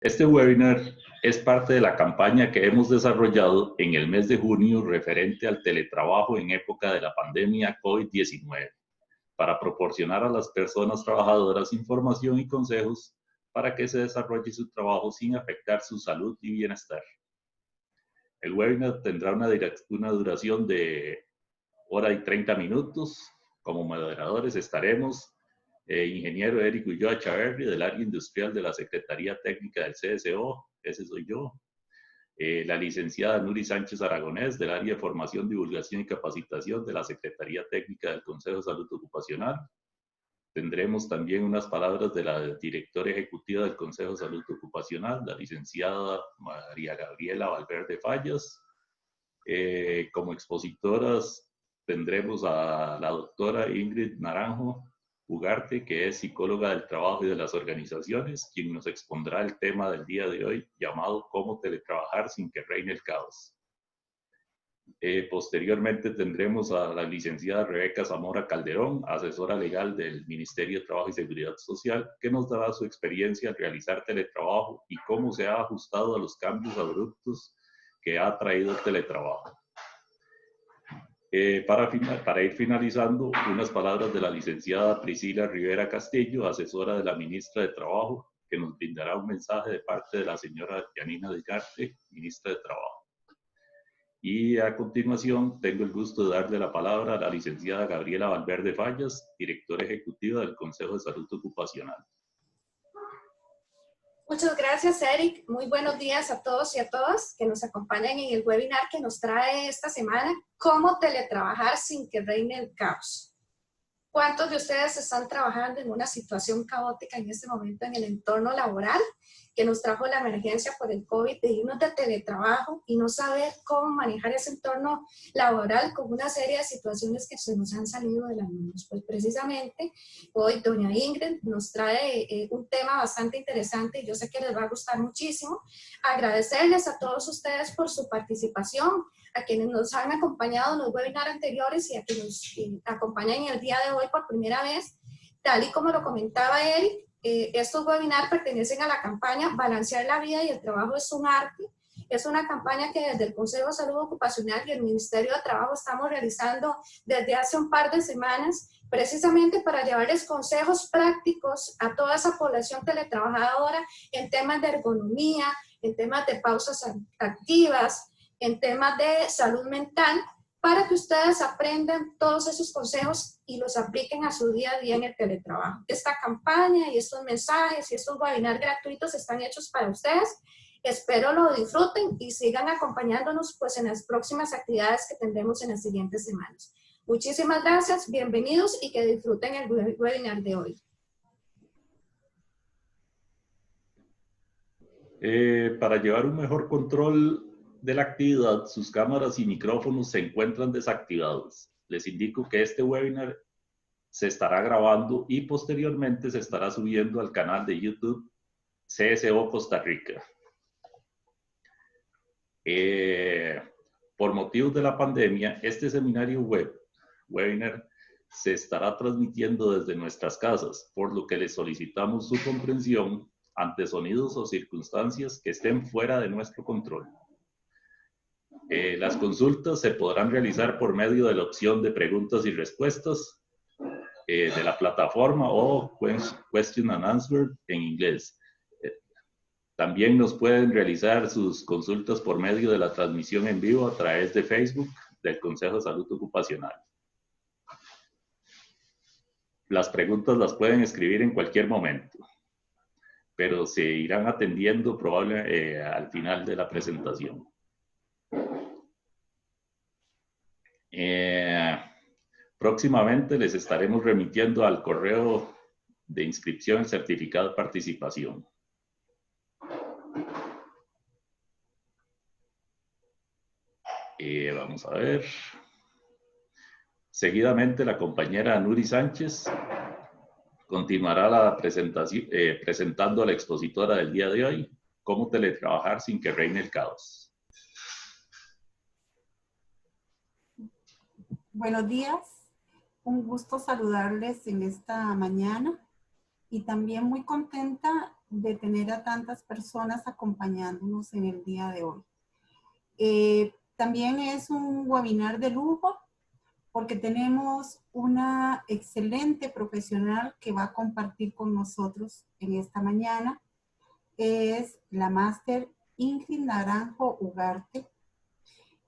Este webinar es parte de la campaña que hemos desarrollado en el mes de junio referente al teletrabajo en época de la pandemia COVID-19, para proporcionar a las personas trabajadoras información y consejos para que se desarrolle su trabajo sin afectar su salud y bienestar. El webinar tendrá una duración de hora y 30 minutos. Como moderadores estaremos ingeniero Eric Ulloa Chaverri del área industrial de la Secretaría Técnica del CSO, ese soy yo. La licenciada Nuri Sánchez Aragonés del área de formación, divulgación y capacitación de la Secretaría Técnica del Consejo de Salud Ocupacional. Tendremos también unas palabras de la directora ejecutiva del Consejo de Salud Ocupacional, la licenciada María Gabriela Valverde Fallas. Como expositoras tendremos a la doctora Ingrid Naranjo Ugarte, que es psicóloga del trabajo y de las organizaciones, quien nos expondrá el tema del día de hoy, llamado ¿Cómo teletrabajar sin que reine el caos? Posteriormente tendremos a la licenciada Rebeca Zamora Calderón, asesora legal del Ministerio de Trabajo y Seguridad Social, que nos dará su experiencia al realizar teletrabajo y cómo se ha ajustado a los cambios abruptos que ha traído el teletrabajo. Para ir finalizando, unas palabras de la licenciada Priscila Rivera Castillo, asesora de la ministra de Trabajo, que nos brindará un mensaje de parte de la señora Yanina Desgarte, ministra de Trabajo. Y a continuación, tengo el gusto de darle la palabra a la licenciada Gabriela Valverde Fallas, directora ejecutiva del Consejo de Salud Ocupacional. Muchas gracias, Eric. Muy buenos días a todos y a todas que nos acompañan en el webinar que nos trae esta semana, ¿Cómo teletrabajar sin que reine el caos? ¿Cuántos de ustedes están trabajando en una situación caótica en este momento en el entorno laboral que nos trajo la emergencia por el COVID, de irnos de teletrabajo y no saber cómo manejar ese entorno laboral con una serie de situaciones que se nos han salido de las manos? Pues precisamente hoy doña Ingrid nos trae un tema bastante interesante y yo sé que les va a gustar muchísimo. Agradecerles a todos ustedes por su participación, a quienes nos han acompañado en los webinars anteriores y a quienes nos acompañan en el día de hoy por primera vez. Tal y como lo comentaba Eric, estos webinars pertenecen a la campaña Balancear la vida y el trabajo es un arte. Es una campaña que desde el Consejo de Salud Ocupacional y el Ministerio de Trabajo estamos realizando desde hace un par de semanas, precisamente para llevarles consejos prácticos a toda esa población teletrabajadora en temas de ergonomía, en temas de pausas activas, en temas de salud mental, para que ustedes aprendan todos esos consejos y los apliquen a su día a día en el teletrabajo. Esta campaña y estos mensajes y estos webinars gratuitos están hechos para ustedes. Espero lo disfruten y sigan acompañándonos pues en las próximas actividades que tendremos en las siguientes semanas. Muchísimas gracias, bienvenidos y que disfruten el webinar de hoy. Para llevar un mejor control de la actividad, sus cámaras y micrófonos se encuentran desactivados. Les indico que este webinar se estará grabando y posteriormente se estará subiendo al canal de YouTube CSO Costa Rica. Por motivos de la pandemia, este seminario webinar se estará transmitiendo desde nuestras casas, por lo que les solicitamos su comprensión ante sonidos o circunstancias que estén fuera de nuestro control. Las consultas se podrán realizar por medio de la opción de preguntas y respuestas de la plataforma o question and answer en inglés. También nos pueden realizar sus consultas por medio de la transmisión en vivo a través de Facebook del Consejo de Salud Ocupacional. Las preguntas las pueden escribir en cualquier momento, pero se irán atendiendo probablemente al final de la presentación. Próximamente les estaremos remitiendo al correo de inscripción el certificado de participación. Vamos a ver. Seguidamente la compañera Nuri Sánchez continuará la presentación, presentando a la expositora del día de hoy, cómo teletrabajar sin que reine el caos. Buenos días, un gusto saludarles en esta mañana y también muy contenta de tener a tantas personas acompañándonos en el día de hoy. También es un webinar de lujo porque tenemos una excelente profesional que va a compartir con nosotros en esta mañana. Es la máster Ingrid Naranjo Ugarte.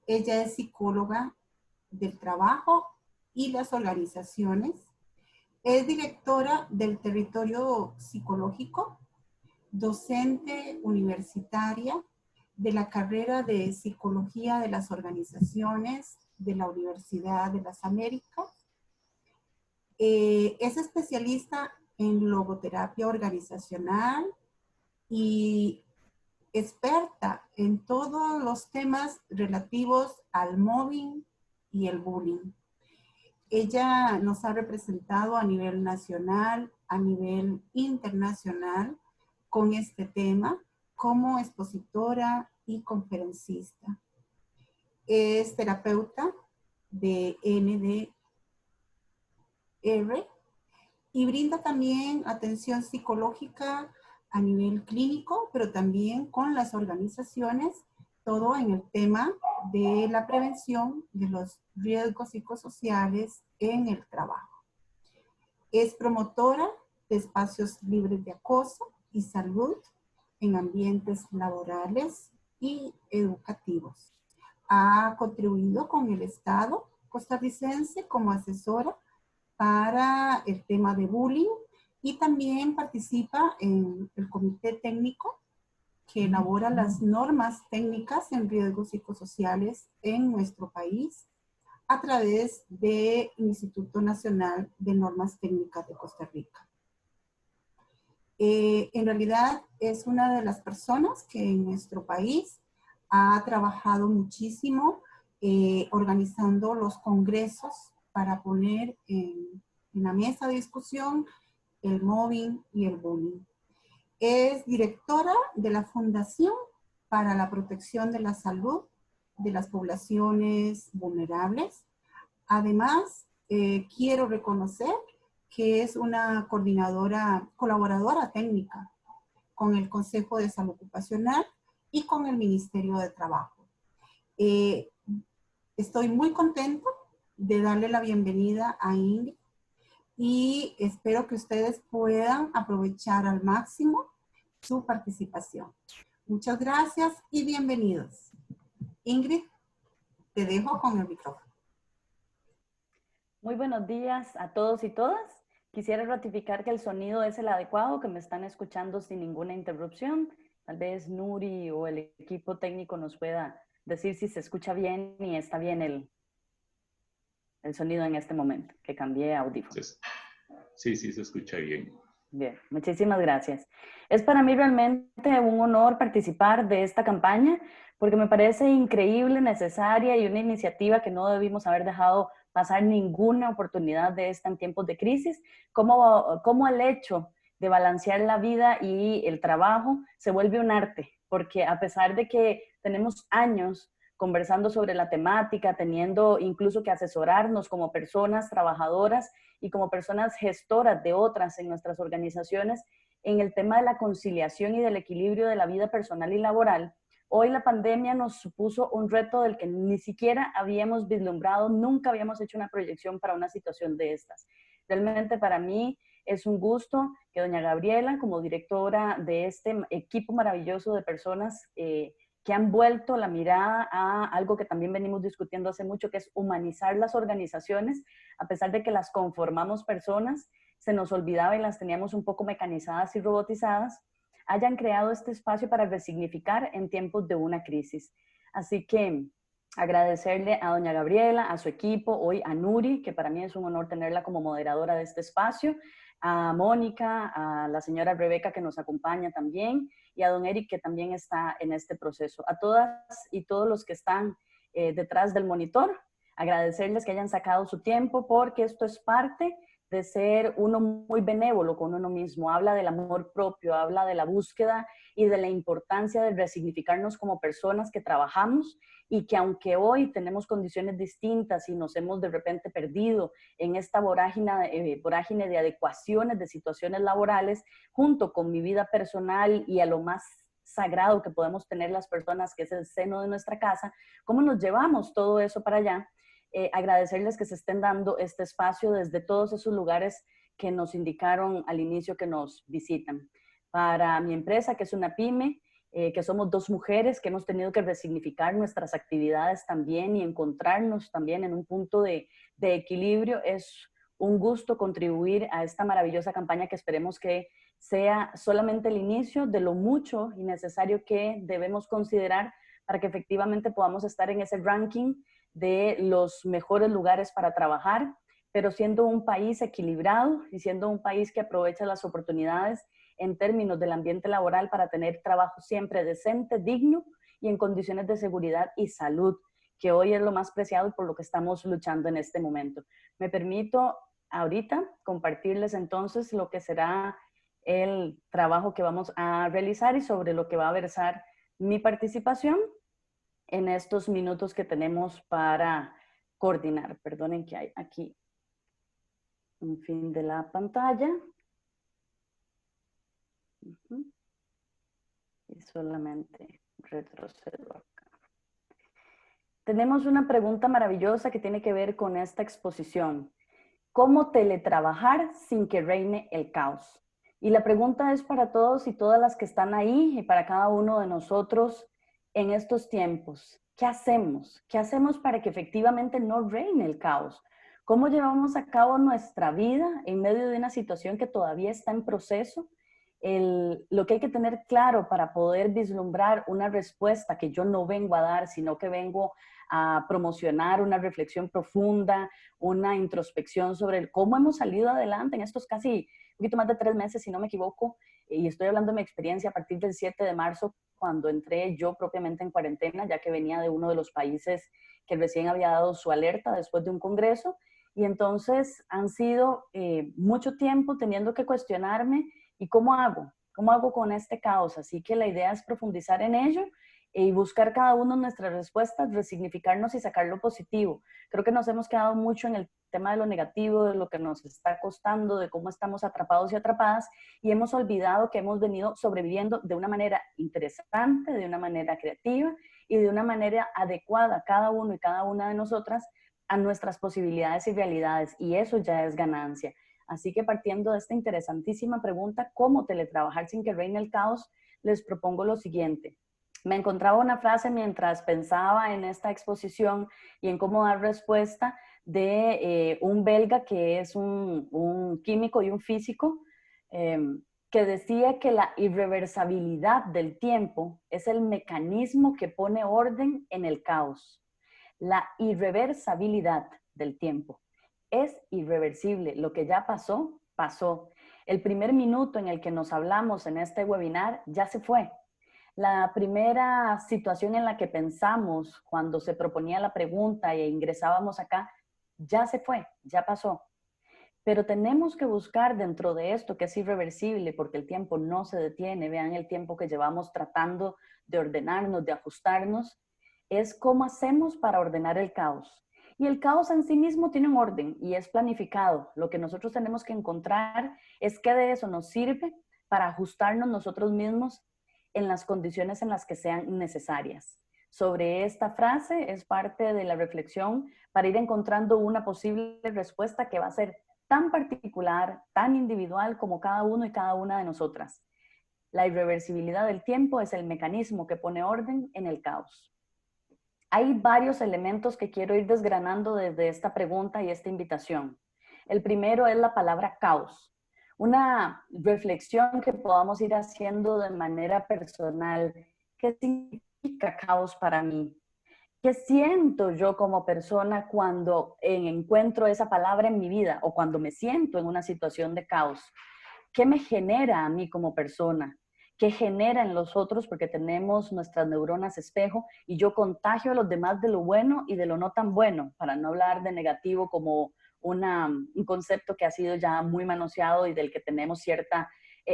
Ella es psicóloga del trabajo y las organizaciones. Es directora del territorio psicológico, docente universitaria de la carrera de Psicología de las Organizaciones de la Universidad de las Américas. Es especialista en logoterapia organizacional y experta en todos los temas relativos al mobbing y el bullying. Ella nos ha representado a nivel nacional, a nivel internacional con este tema como expositora y conferencista. Es terapeuta de NDR y brinda también atención psicológica a nivel clínico, pero también con las organizaciones, todo en el tema de la prevención de los riesgos psicosociales en el trabajo. Es promotora de espacios libres de acoso y salud en ambientes laborales y educativos. Ha contribuido con el Estado costarricense como asesora para el tema de bullying y también participa en el comité técnico que elabora las normas técnicas en riesgos psicosociales en nuestro país a través del Instituto Nacional de Normas Técnicas de Costa Rica. En realidad es una de las personas que en nuestro país ha trabajado muchísimo organizando los congresos para poner en la mesa de discusión el mobbing y el bullying. Es directora de la Fundación para la Protección de la Salud de las Poblaciones Vulnerables. Además, quiero reconocer que es una colaboradora técnica con el Consejo de Salud Ocupacional y con el Ministerio de Trabajo. Estoy muy contenta de darle la bienvenida a Ingrid y espero que ustedes puedan aprovechar al máximo su participación. Muchas gracias y bienvenidos. Ingrid, te dejo con el micrófono. Muy buenos días a todos y todas. Quisiera ratificar que el sonido es el adecuado, que me están escuchando sin ninguna interrupción. Tal vez Nuri o el equipo técnico nos pueda decir si se escucha bien y está bien el sonido en este momento, que cambié a audífonos. Sí, se escucha bien. Bien, muchísimas gracias. Es para mí realmente un honor participar de esta campaña porque me parece increíble, necesaria y una iniciativa que no debimos haber dejado pasar ninguna oportunidad de esta en tiempos de crisis, como el hecho de balancear la vida y el trabajo se vuelve un arte, porque a pesar de que tenemos años conversando sobre la temática, teniendo incluso que asesorarnos como personas trabajadoras y como personas gestoras de otras en nuestras organizaciones, en el tema de la conciliación y del equilibrio de la vida personal y laboral, hoy la pandemia nos supuso un reto del que ni siquiera habíamos vislumbrado, nunca habíamos hecho una proyección para una situación de estas. Realmente para mí es un gusto que doña Gabriela, como directora de este equipo maravilloso de personas que han vuelto la mirada a algo que también venimos discutiendo hace mucho, que es humanizar las organizaciones, a pesar de que las conformamos personas, se nos olvidaba y las teníamos un poco mecanizadas y robotizadas, hayan creado este espacio para resignificar en tiempos de una crisis. Así que agradecerle a doña Gabriela, a su equipo, hoy a Nuri, que para mí es un honor tenerla como moderadora de este espacio, a Mónica, a la señora Rebeca que nos acompaña también, y a don Eric que también está en este proceso. A todas y todos los que están detrás del monitor, agradecerles que hayan sacado su tiempo porque esto es parte de ser uno muy benévolo con uno mismo, habla del amor propio, habla de la búsqueda y de la importancia de resignificarnos como personas que trabajamos y que aunque hoy tenemos condiciones distintas y nos hemos de repente perdido en esta vorágine de adecuaciones de situaciones laborales, junto con mi vida personal y a lo más sagrado que podemos tener las personas, que es el seno de nuestra casa, ¿cómo nos llevamos todo eso para allá? Agradecerles que se estén dando este espacio desde todos esos lugares que nos indicaron al inicio que nos visitan. Para mi empresa, que es una pyme, que somos 2 mujeres que hemos tenido que resignificar nuestras actividades también y encontrarnos también en un punto de equilibrio, es un gusto contribuir a esta maravillosa campaña que esperemos que sea solamente el inicio de lo mucho y necesario que debemos considerar para que efectivamente podamos estar en ese ranking de los mejores lugares para trabajar, pero siendo un país equilibrado y siendo un país que aprovecha las oportunidades en términos del ambiente laboral para tener trabajo siempre decente, digno y en condiciones de seguridad y salud, que hoy es lo más preciado y por lo que estamos luchando en este momento. Me permito ahorita compartirles entonces lo que será el trabajo que vamos a realizar y sobre lo que va a versar mi participación en estos minutos que tenemos para coordinar. Perdonen que hay aquí un fin de la pantalla. Y solamente retrocedo acá. Tenemos una pregunta maravillosa que tiene que ver con esta exposición. ¿Cómo teletrabajar sin que reine el caos? Y la pregunta es para todos y todas las que están ahí y para cada uno de nosotros en estos tiempos. ¿Qué hacemos? ¿Qué hacemos para que efectivamente no reine el caos? ¿Cómo llevamos a cabo nuestra vida en medio de una situación que todavía está en proceso? Lo que hay que tener claro para poder vislumbrar una respuesta que yo no vengo a dar, sino que vengo a promocionar una reflexión profunda, una introspección sobre cómo hemos salido adelante en estos casi un poquito más de 3 meses, si no me equivoco, y estoy hablando de mi experiencia a partir del 7 de marzo, cuando entré yo propiamente en cuarentena, ya que venía de uno de los países que recién había dado su alerta después de un congreso, y entonces han sido mucho tiempo teniendo que cuestionarme, ¿y cómo hago? ¿Cómo hago con este caos? Así que la idea es profundizar en ello y buscar cada uno de nuestras respuestas, resignificarnos y sacar lo positivo. Creo que nos hemos quedado mucho en el tema de lo negativo, de lo que nos está costando, de cómo estamos atrapados y atrapadas, y hemos olvidado que hemos venido sobreviviendo de una manera interesante, de una manera creativa y de una manera adecuada, cada uno y cada una de nosotras, a nuestras posibilidades y realidades, y eso ya es ganancia. Así que partiendo de esta interesantísima pregunta, ¿cómo teletrabajar sin que reine el caos? Les propongo lo siguiente. Me encontraba una frase mientras pensaba en esta exposición y en cómo dar respuesta de un belga que es un químico y un físico que decía que la irreversibilidad del tiempo es el mecanismo que pone orden en el caos. La irreversibilidad del tiempo es irreversible. Lo que ya pasó, pasó. El primer minuto en el que nos hablamos en este webinar ya se fue. La primera situación en la que pensamos cuando se proponía la pregunta e ingresábamos acá, ya se fue, ya pasó. Pero tenemos que buscar dentro de esto que es irreversible, porque el tiempo no se detiene. Vean el tiempo que llevamos tratando de ordenarnos, de ajustarnos. Es cómo hacemos para ordenar el caos. Y el caos en sí mismo tiene un orden y es planificado. Lo que nosotros tenemos que encontrar es qué de eso nos sirve para ajustarnos nosotros mismos en las condiciones en las que sean necesarias. Sobre esta frase es parte de la reflexión para ir encontrando una posible respuesta que va a ser tan particular, tan individual como cada uno y cada una de nosotras. La irreversibilidad del tiempo es el mecanismo que pone orden en el caos. Hay varios elementos que quiero ir desgranando desde esta pregunta y esta invitación. El primero es la palabra caos. Una reflexión que podamos ir haciendo de manera personal. ¿Qué significa caos para mí? ¿Qué siento yo como persona cuando encuentro esa palabra en mi vida o cuando me siento en una situación de caos? ¿Qué me genera a mí como persona? ¿Qué genera en los otros? Porque tenemos nuestras neuronas espejo y yo contagio a los demás de lo bueno y de lo no tan bueno, para no hablar de negativo como un concepto que ha sido ya muy manoseado y del que tenemos cierta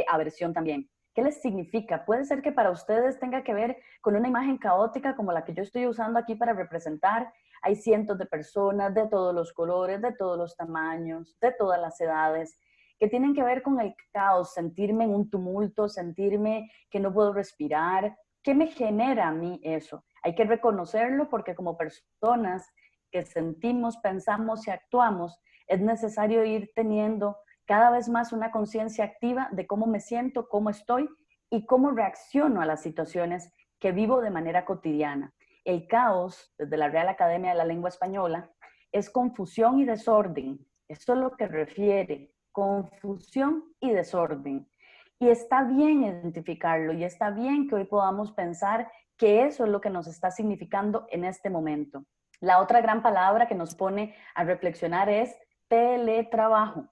aversión también. ¿Qué les significa? Puede ser que para ustedes tenga que ver con una imagen caótica como la que yo estoy usando aquí para representar. Hay cientos de personas de todos los colores, de todos los tamaños, de todas las edades, que tienen que ver con el caos, sentirme en un tumulto, sentirme que no puedo respirar. ¿Qué me genera a mí eso? Hay que reconocerlo porque como personas que sentimos, pensamos y actuamos, es necesario ir teniendo cada vez más una conciencia activa de cómo me siento, cómo estoy y cómo reacciono a las situaciones que vivo de manera cotidiana. El caos, desde la Real Academia de la Lengua Española, es confusión y desorden. Eso es lo que refiere, confusión y desorden. Y está bien identificarlo y está bien que hoy podamos pensar que eso es lo que nos está significando en este momento. La otra gran palabra que nos pone a reflexionar es teletrabajo.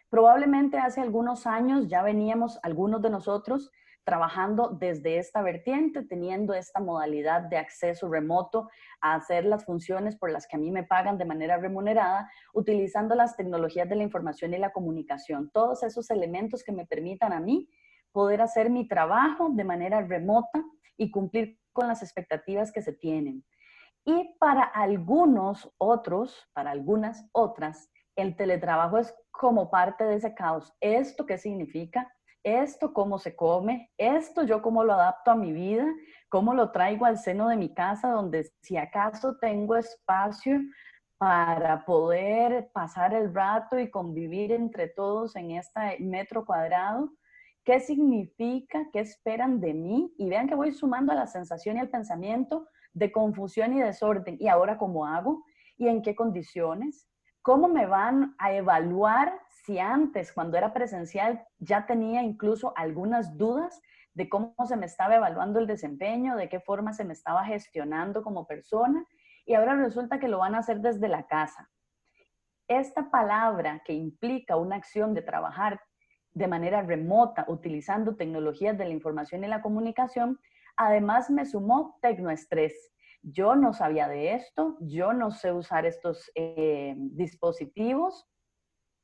Probablemente hace algunos años ya veníamos algunos de nosotros trabajando desde esta vertiente, teniendo esta modalidad de acceso remoto a hacer las funciones por las que a mí me pagan de manera remunerada, utilizando las tecnologías de la información y la comunicación, todos esos elementos que me permitan a mí poder hacer mi trabajo de manera remota y cumplir con las expectativas que se tienen. Y para algunos otros, para algunas otras, el teletrabajo es como parte de ese caos. ¿Esto qué significa? ¿Esto cómo se come? ¿Esto yo cómo lo adapto a mi vida? ¿Cómo lo traigo al seno de mi casa donde si acaso tengo espacio para poder pasar el rato y convivir entre todos en este metro cuadrado? ¿Qué significa? ¿Qué esperan de mí? Y vean que voy sumando a la sensación y al pensamiento de confusión y desorden. ¿Y ahora cómo hago? ¿Y en qué condiciones? ¿Cómo me van a evaluar si antes, cuando era presencial, ya tenía incluso algunas dudas de cómo se me estaba evaluando el desempeño, de qué forma se me estaba gestionando como persona? Y ahora resulta que lo van a hacer desde la casa. Esta palabra que implica una acción de trabajar de manera remota, utilizando tecnologías de la información y la comunicación, además me sumó tecnoestrés. Yo no sabía de esto, yo no sé usar estos dispositivos,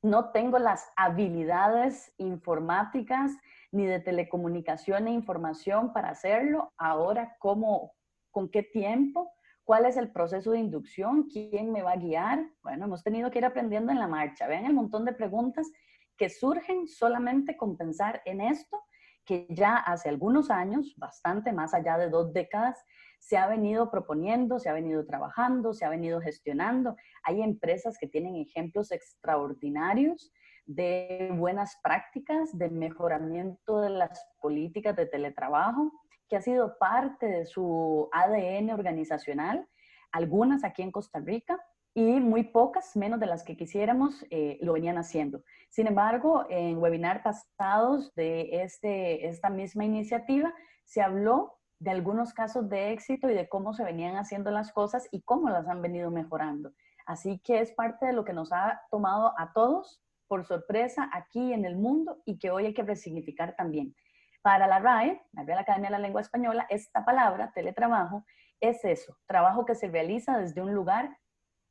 no tengo las habilidades informáticas ni de telecomunicación e información para hacerlo. Ahora, ¿cómo, con qué tiempo? ¿Cuál es el proceso de inducción? ¿Quién me va a guiar? Bueno, hemos tenido que ir aprendiendo en la marcha. Vean el montón de preguntas que surgen solamente con pensar en esto, que ya hace algunos años, bastante más allá de 2 décadas, se ha venido proponiendo, se ha venido trabajando, se ha venido gestionando. Hay empresas que tienen ejemplos extraordinarios de buenas prácticas, de mejoramiento de las políticas de teletrabajo, que ha sido parte de su ADN organizacional, algunas aquí en Costa Rica, y muy pocas, menos de las que quisiéramos, lo venían haciendo. Sin embargo, en webinar pasados de esta misma iniciativa, se habló de algunos casos de éxito y de cómo se venían haciendo las cosas y cómo las han venido mejorando. Así que es parte de lo que nos ha tomado a todos por sorpresa aquí en el mundo y que hoy hay que resignificar también. Para la RAE, la Real Academia de la Lengua Española, esta palabra, teletrabajo, es eso, trabajo que se realiza desde un lugar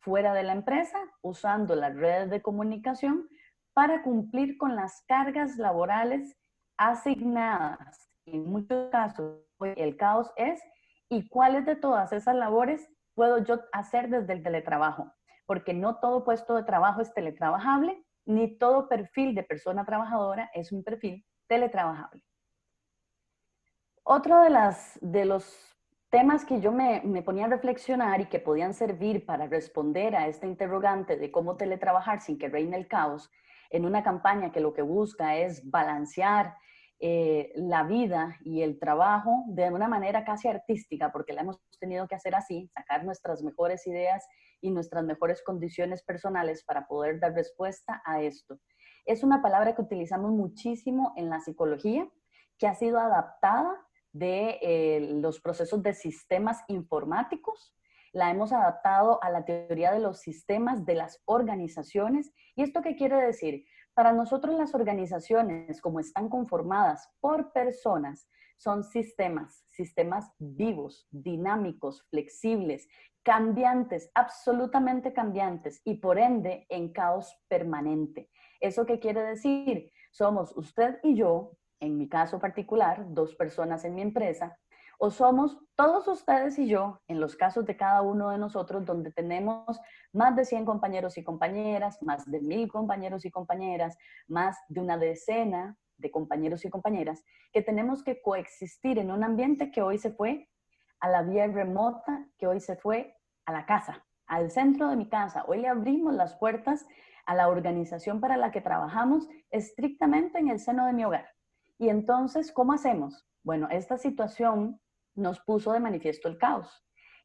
fuera de la empresa, usando las redes de comunicación para cumplir con las cargas laborales asignadas. En muchos casos, el caos es, ¿y cuáles de todas esas labores puedo yo hacer desde el teletrabajo? Porque no todo puesto de trabajo es teletrabajable, ni todo perfil de persona trabajadora es un perfil teletrabajable. Otro de los temas que yo me ponía a reflexionar y que podían servir para responder a esta interrogante de cómo teletrabajar sin que reine el caos, en una campaña que lo que busca es balancear la vida y el trabajo de una manera casi artística, porque la hemos tenido que hacer así, sacar nuestras mejores ideas y nuestras mejores condiciones personales para poder dar respuesta a esto. Es una palabra que utilizamos muchísimo en la psicología, que ha sido adaptada de los procesos de sistemas informáticos, la hemos adaptado a la teoría de los sistemas de las organizaciones. ¿Y esto qué quiere decir? Para nosotros las organizaciones, como están conformadas por personas, son sistemas vivos, dinámicos, flexibles, cambiantes, absolutamente cambiantes y por ende en caos permanente. ¿Eso qué quiere decir? Somos usted y yo, en mi caso particular, 2 personas en mi empresa, o somos todos ustedes y yo, en los casos de cada uno de nosotros, donde tenemos más de 100 compañeros y compañeras, más de 1000 compañeros y compañeras, más de una decena de compañeros y compañeras, que tenemos que coexistir en un ambiente que hoy se fue a la vía remota, que hoy se fue a la casa, al centro de mi casa. Hoy le abrimos las puertas a la organización para la que trabajamos estrictamente en el seno de mi hogar. Y entonces, ¿cómo hacemos? Bueno, esta situación nos puso de manifiesto el caos.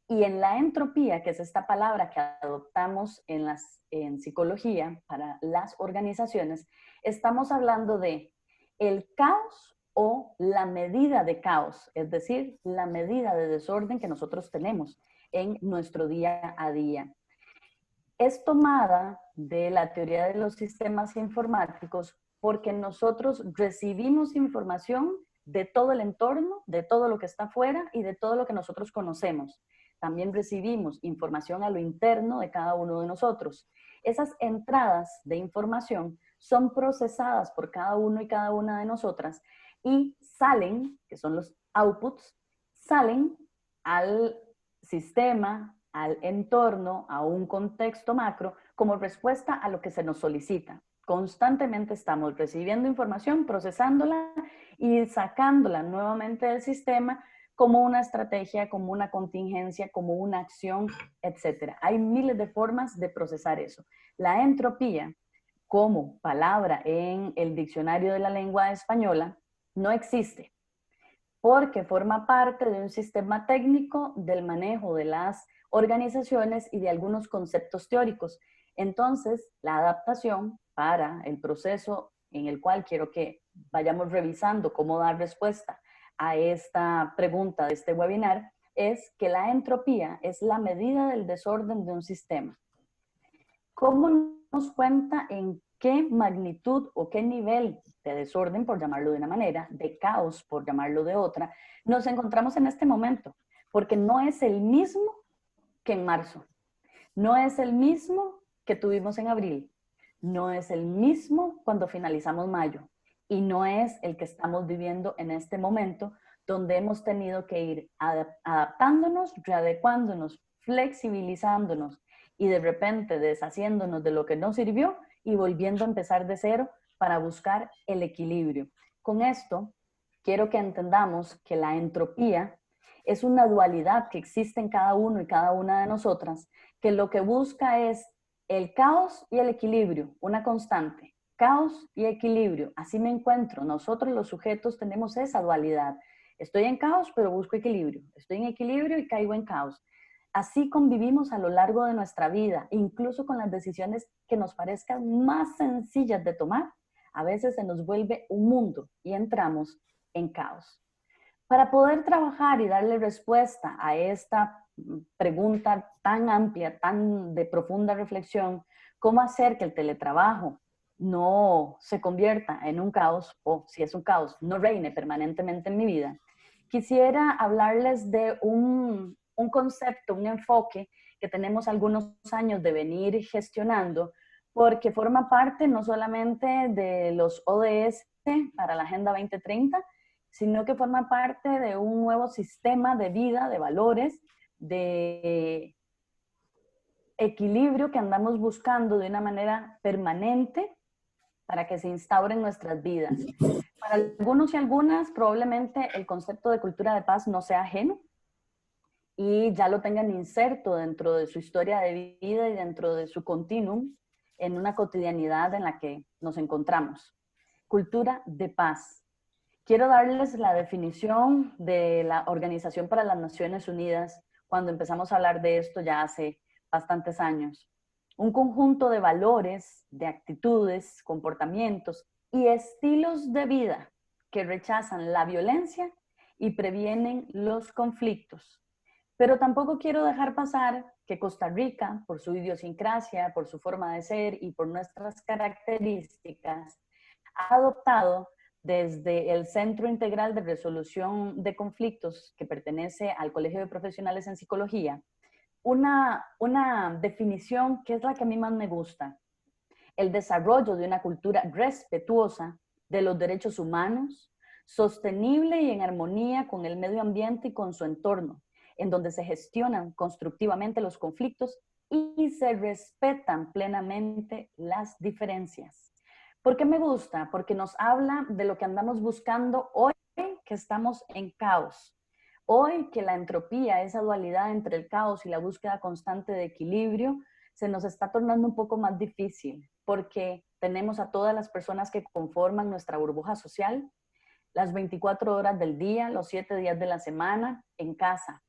Y en la entropía, que es esta palabra que adoptamos en psicología para las organizaciones, estamos hablando de el caos o la medida de caos, es decir, la medida de desorden que nosotros tenemos en nuestro día a día. Es tomada de la teoría de los sistemas informáticos porque nosotros recibimos información de todo el entorno, de todo lo que está afuera y de todo lo que nosotros conocemos. También recibimos información a lo interno de cada uno de nosotros. Esas entradas de información son procesadas por cada uno y cada una de nosotras y salen, que son los outputs, salen al sistema, al entorno, a un contexto macro, como respuesta a lo que se nos solicita. Constantemente estamos recibiendo información, procesándola y sacándola nuevamente del sistema como una estrategia, como una contingencia, como una acción, etc. Hay miles de formas de procesar eso. La entropía, como palabra en el diccionario de la lengua española, no existe, porque forma parte de un sistema técnico del manejo de las organizaciones y de algunos conceptos teóricos. Entonces, la adaptación para el proceso en el cual quiero que vayamos revisando cómo dar respuesta a esta pregunta de este webinar es que la entropía es la medida del desorden de un sistema. ¿Cómo nos cuenta en qué magnitud o qué nivel de desorden, por llamarlo de una manera, de caos, por llamarlo de otra, nos encontramos en este momento? Porque no es el mismo que en marzo, no es el mismo que tuvimos en abril, no es el mismo cuando finalizamos mayo y no es el que estamos viviendo en este momento, donde hemos tenido que ir adaptándonos, readecuándonos, flexibilizándonos y de repente deshaciéndonos de lo que no sirvió y volviendo a empezar de cero para buscar el equilibrio. Con esto, quiero que entendamos que la entropía es una dualidad que existe en cada uno y cada una de nosotras, que lo que busca es el caos y el equilibrio, una constante. Caos y equilibrio, así me encuentro. Nosotros los sujetos tenemos esa dualidad. Estoy en caos, pero busco equilibrio. Estoy en equilibrio y caigo en caos. Así convivimos a lo largo de nuestra vida, incluso con las decisiones que nos parezcan más sencillas de tomar, a veces se nos vuelve un mundo y entramos en caos. Para poder trabajar y darle respuesta a esta pregunta tan amplia, tan de profunda reflexión, ¿cómo hacer que el teletrabajo no se convierta en un caos, o si es un caos, no reine permanentemente en mi vida? Quisiera hablarles de un concepto, un enfoque que tenemos algunos años de venir gestionando, porque forma parte no solamente de los ODS para la Agenda 2030, sino que forma parte de un nuevo sistema de vida, de valores, de equilibrio que andamos buscando de una manera permanente para que se instaure en nuestras vidas. Para algunos y algunas, probablemente el concepto de cultura de paz no sea ajeno y ya lo tengan inserto dentro de su historia de vida y dentro de su continuum en una cotidianidad en la que nos encontramos. Cultura de paz. Quiero darles la definición de la Organización para las Naciones Unidas cuando empezamos a hablar de esto ya hace bastantes años. Un conjunto de valores, de actitudes, comportamientos y estilos de vida que rechazan la violencia y previenen los conflictos. Pero tampoco quiero dejar pasar que Costa Rica, por su idiosincrasia, por su forma de ser y por nuestras características, ha adoptado desde el Centro Integral de Resolución de Conflictos, que pertenece al Colegio de Profesionales en Psicología, una definición que es la que a mí más me gusta: el desarrollo de una cultura respetuosa de los derechos humanos, sostenible y en armonía con el medio ambiente y con su entorno, en donde se gestionan constructivamente los conflictos y se respetan plenamente las diferencias. ¿Por qué me gusta? Porque nos habla de lo que andamos buscando hoy, que estamos en caos. Hoy que la entropía, esa dualidad entre el caos y la búsqueda constante de equilibrio, se nos está tornando un poco más difícil, porque tenemos a todas las personas que conforman nuestra burbuja social, las 24 horas del día, los 7 días de la semana, en casa.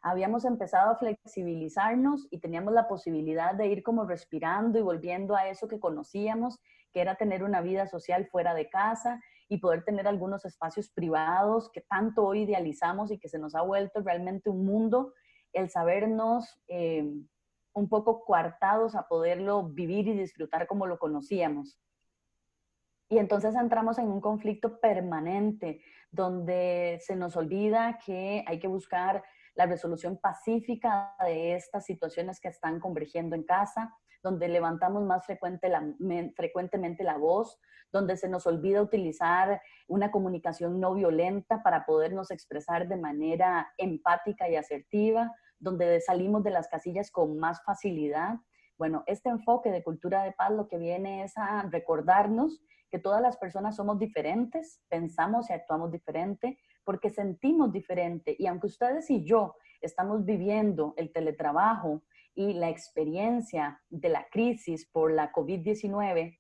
Habíamos empezado a flexibilizarnos y teníamos la posibilidad de ir como respirando y volviendo a eso que conocíamos, que era tener una vida social fuera de casa y poder tener algunos espacios privados que tanto hoy idealizamos y que se nos ha vuelto realmente un mundo, el sabernos un poco coartados a poderlo vivir y disfrutar como lo conocíamos. Y entonces entramos en un conflicto permanente donde se nos olvida que hay que buscar la resolución pacífica de estas situaciones que están convergiendo en casa, donde levantamos más frecuentemente la voz, donde se nos olvida utilizar una comunicación no violenta para podernos expresar de manera empática y asertiva, donde salimos de las casillas con más facilidad. Bueno, este enfoque de cultura de paz lo que viene es a recordarnos que todas las personas somos diferentes, pensamos y actuamos diferente, porque sentimos diferente. Y aunque ustedes y yo estamos viviendo el teletrabajo y la experiencia de la crisis por la COVID-19,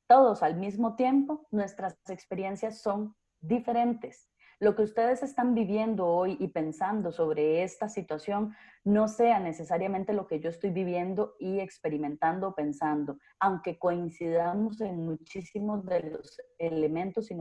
todos al mismo tiempo, nuestras experiencias son diferentes. Lo que ustedes están viviendo hoy y pensando sobre esta situación no sea necesariamente lo que yo estoy viviendo y experimentando o pensando, aunque coincidamos en muchísimos de los elementos si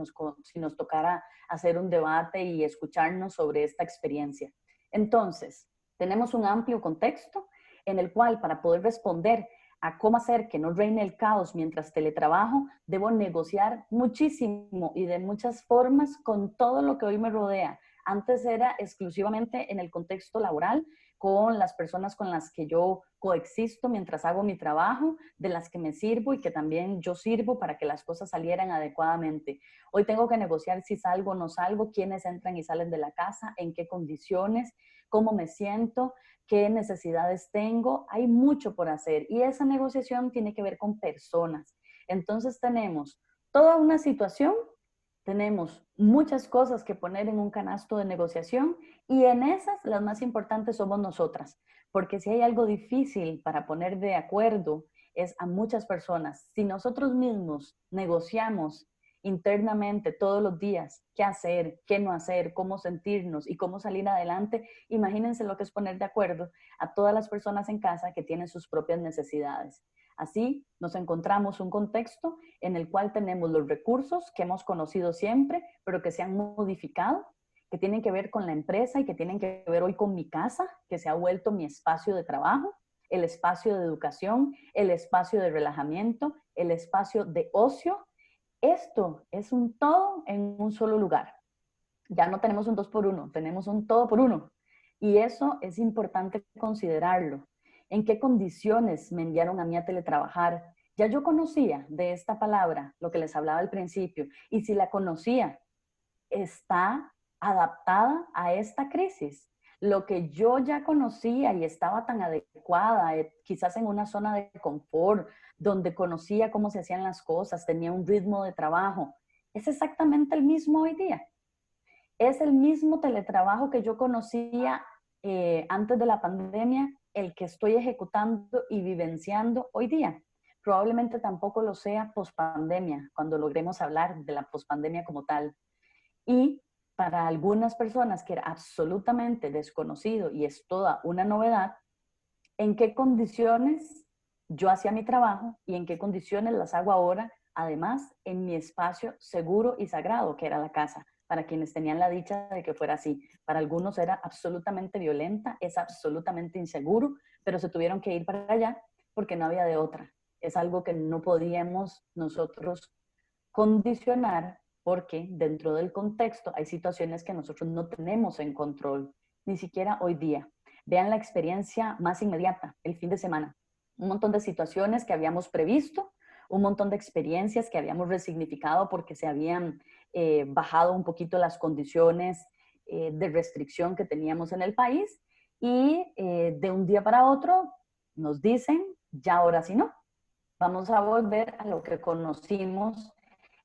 nos tocara hacer un debate y escucharnos sobre esta experiencia. Entonces, tenemos un amplio contexto en el cual, para poder responder a cómo hacer que no reine el caos mientras teletrabajo, debo negociar muchísimo y de muchas formas con todo lo que hoy me rodea. Antes era exclusivamente en el contexto laboral, con las personas con las que yo coexisto mientras hago mi trabajo, de las que me sirvo y que también yo sirvo para que las cosas salieran adecuadamente. Hoy tengo que negociar si salgo o no salgo, quiénes entran y salen de la casa, en qué condiciones, cómo me siento, qué necesidades tengo. Hay mucho por hacer y esa negociación tiene que ver con personas. Entonces tenemos toda una situación, tenemos muchas cosas que poner en un canasto de negociación y en esas las más importantes somos nosotras, porque si hay algo difícil para poner de acuerdo es a muchas personas. Si nosotros mismos negociamos internamente todos los días qué hacer, qué no hacer, cómo sentirnos y cómo salir adelante, imagínense lo que es poner de acuerdo a todas las personas en casa que tienen sus propias necesidades. Así nos encontramos un contexto en el cual tenemos los recursos que hemos conocido siempre, pero que se han modificado, que tienen que ver con la empresa y que tienen que ver hoy con mi casa, que se ha vuelto mi espacio de trabajo, el espacio de educación, el espacio de relajamiento, el espacio de ocio. Esto es un todo en un solo lugar. Ya no tenemos un 2 por 1, tenemos un todo por uno. Y eso es importante considerarlo. ¿En qué condiciones me enviaron a mí a teletrabajar? Ya yo conocía de esta palabra, lo que les hablaba al principio, y si la conocía, está adaptada a esta crisis. Lo que yo ya conocía y estaba tan adecuada, quizás en una zona de confort, donde conocía cómo se hacían las cosas, tenía un ritmo de trabajo, es exactamente el mismo hoy día. Es el mismo teletrabajo que yo conocía antes de la pandemia, el que estoy ejecutando y vivenciando hoy día. Probablemente tampoco lo sea pospandemia, cuando logremos hablar de la pospandemia como tal. Y para algunas personas que era absolutamente desconocido y es toda una novedad, ¿en qué condiciones yo hacía mi trabajo y en qué condiciones las hago ahora? Además, en mi espacio seguro y sagrado, que era la casa, para quienes tenían la dicha de que fuera así. Para algunos era absolutamente violenta, es absolutamente inseguro, pero se tuvieron que ir para allá porque no había de otra. Es algo que no podíamos nosotros condicionar porque dentro del contexto hay situaciones que nosotros no tenemos en control, ni siquiera hoy día. Vean la experiencia más inmediata, el fin de semana. Un montón de situaciones que habíamos previsto, un montón de experiencias que habíamos resignificado porque se habían bajado un poquito las condiciones de restricción que teníamos en el país, y de un día para otro nos dicen, ya ahora sí no, vamos a volver a lo que conocimos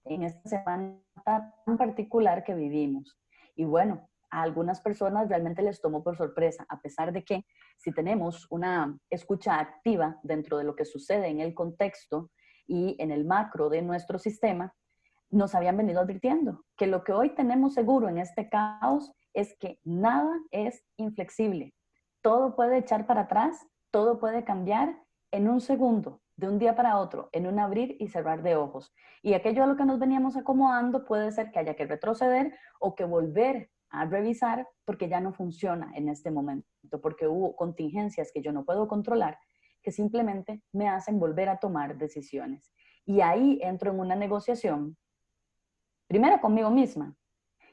en esta semana tan particular que vivimos. Y bueno, a algunas personas realmente les tomó por sorpresa, a pesar de que si tenemos una escucha activa dentro de lo que sucede en el contexto y en el macro de nuestro sistema, nos habían venido advirtiendo que lo que hoy tenemos seguro en este caos es que nada es inflexible. Todo puede echar para atrás, todo puede cambiar en un segundo, de un día para otro, en un abrir y cerrar de ojos. Y aquello a lo que nos veníamos acomodando puede ser que haya que retroceder o que volver a revisar porque ya no funciona en este momento, porque hubo contingencias que yo no puedo controlar que simplemente me hacen volver a tomar decisiones. Y ahí entro en una negociación, primero conmigo misma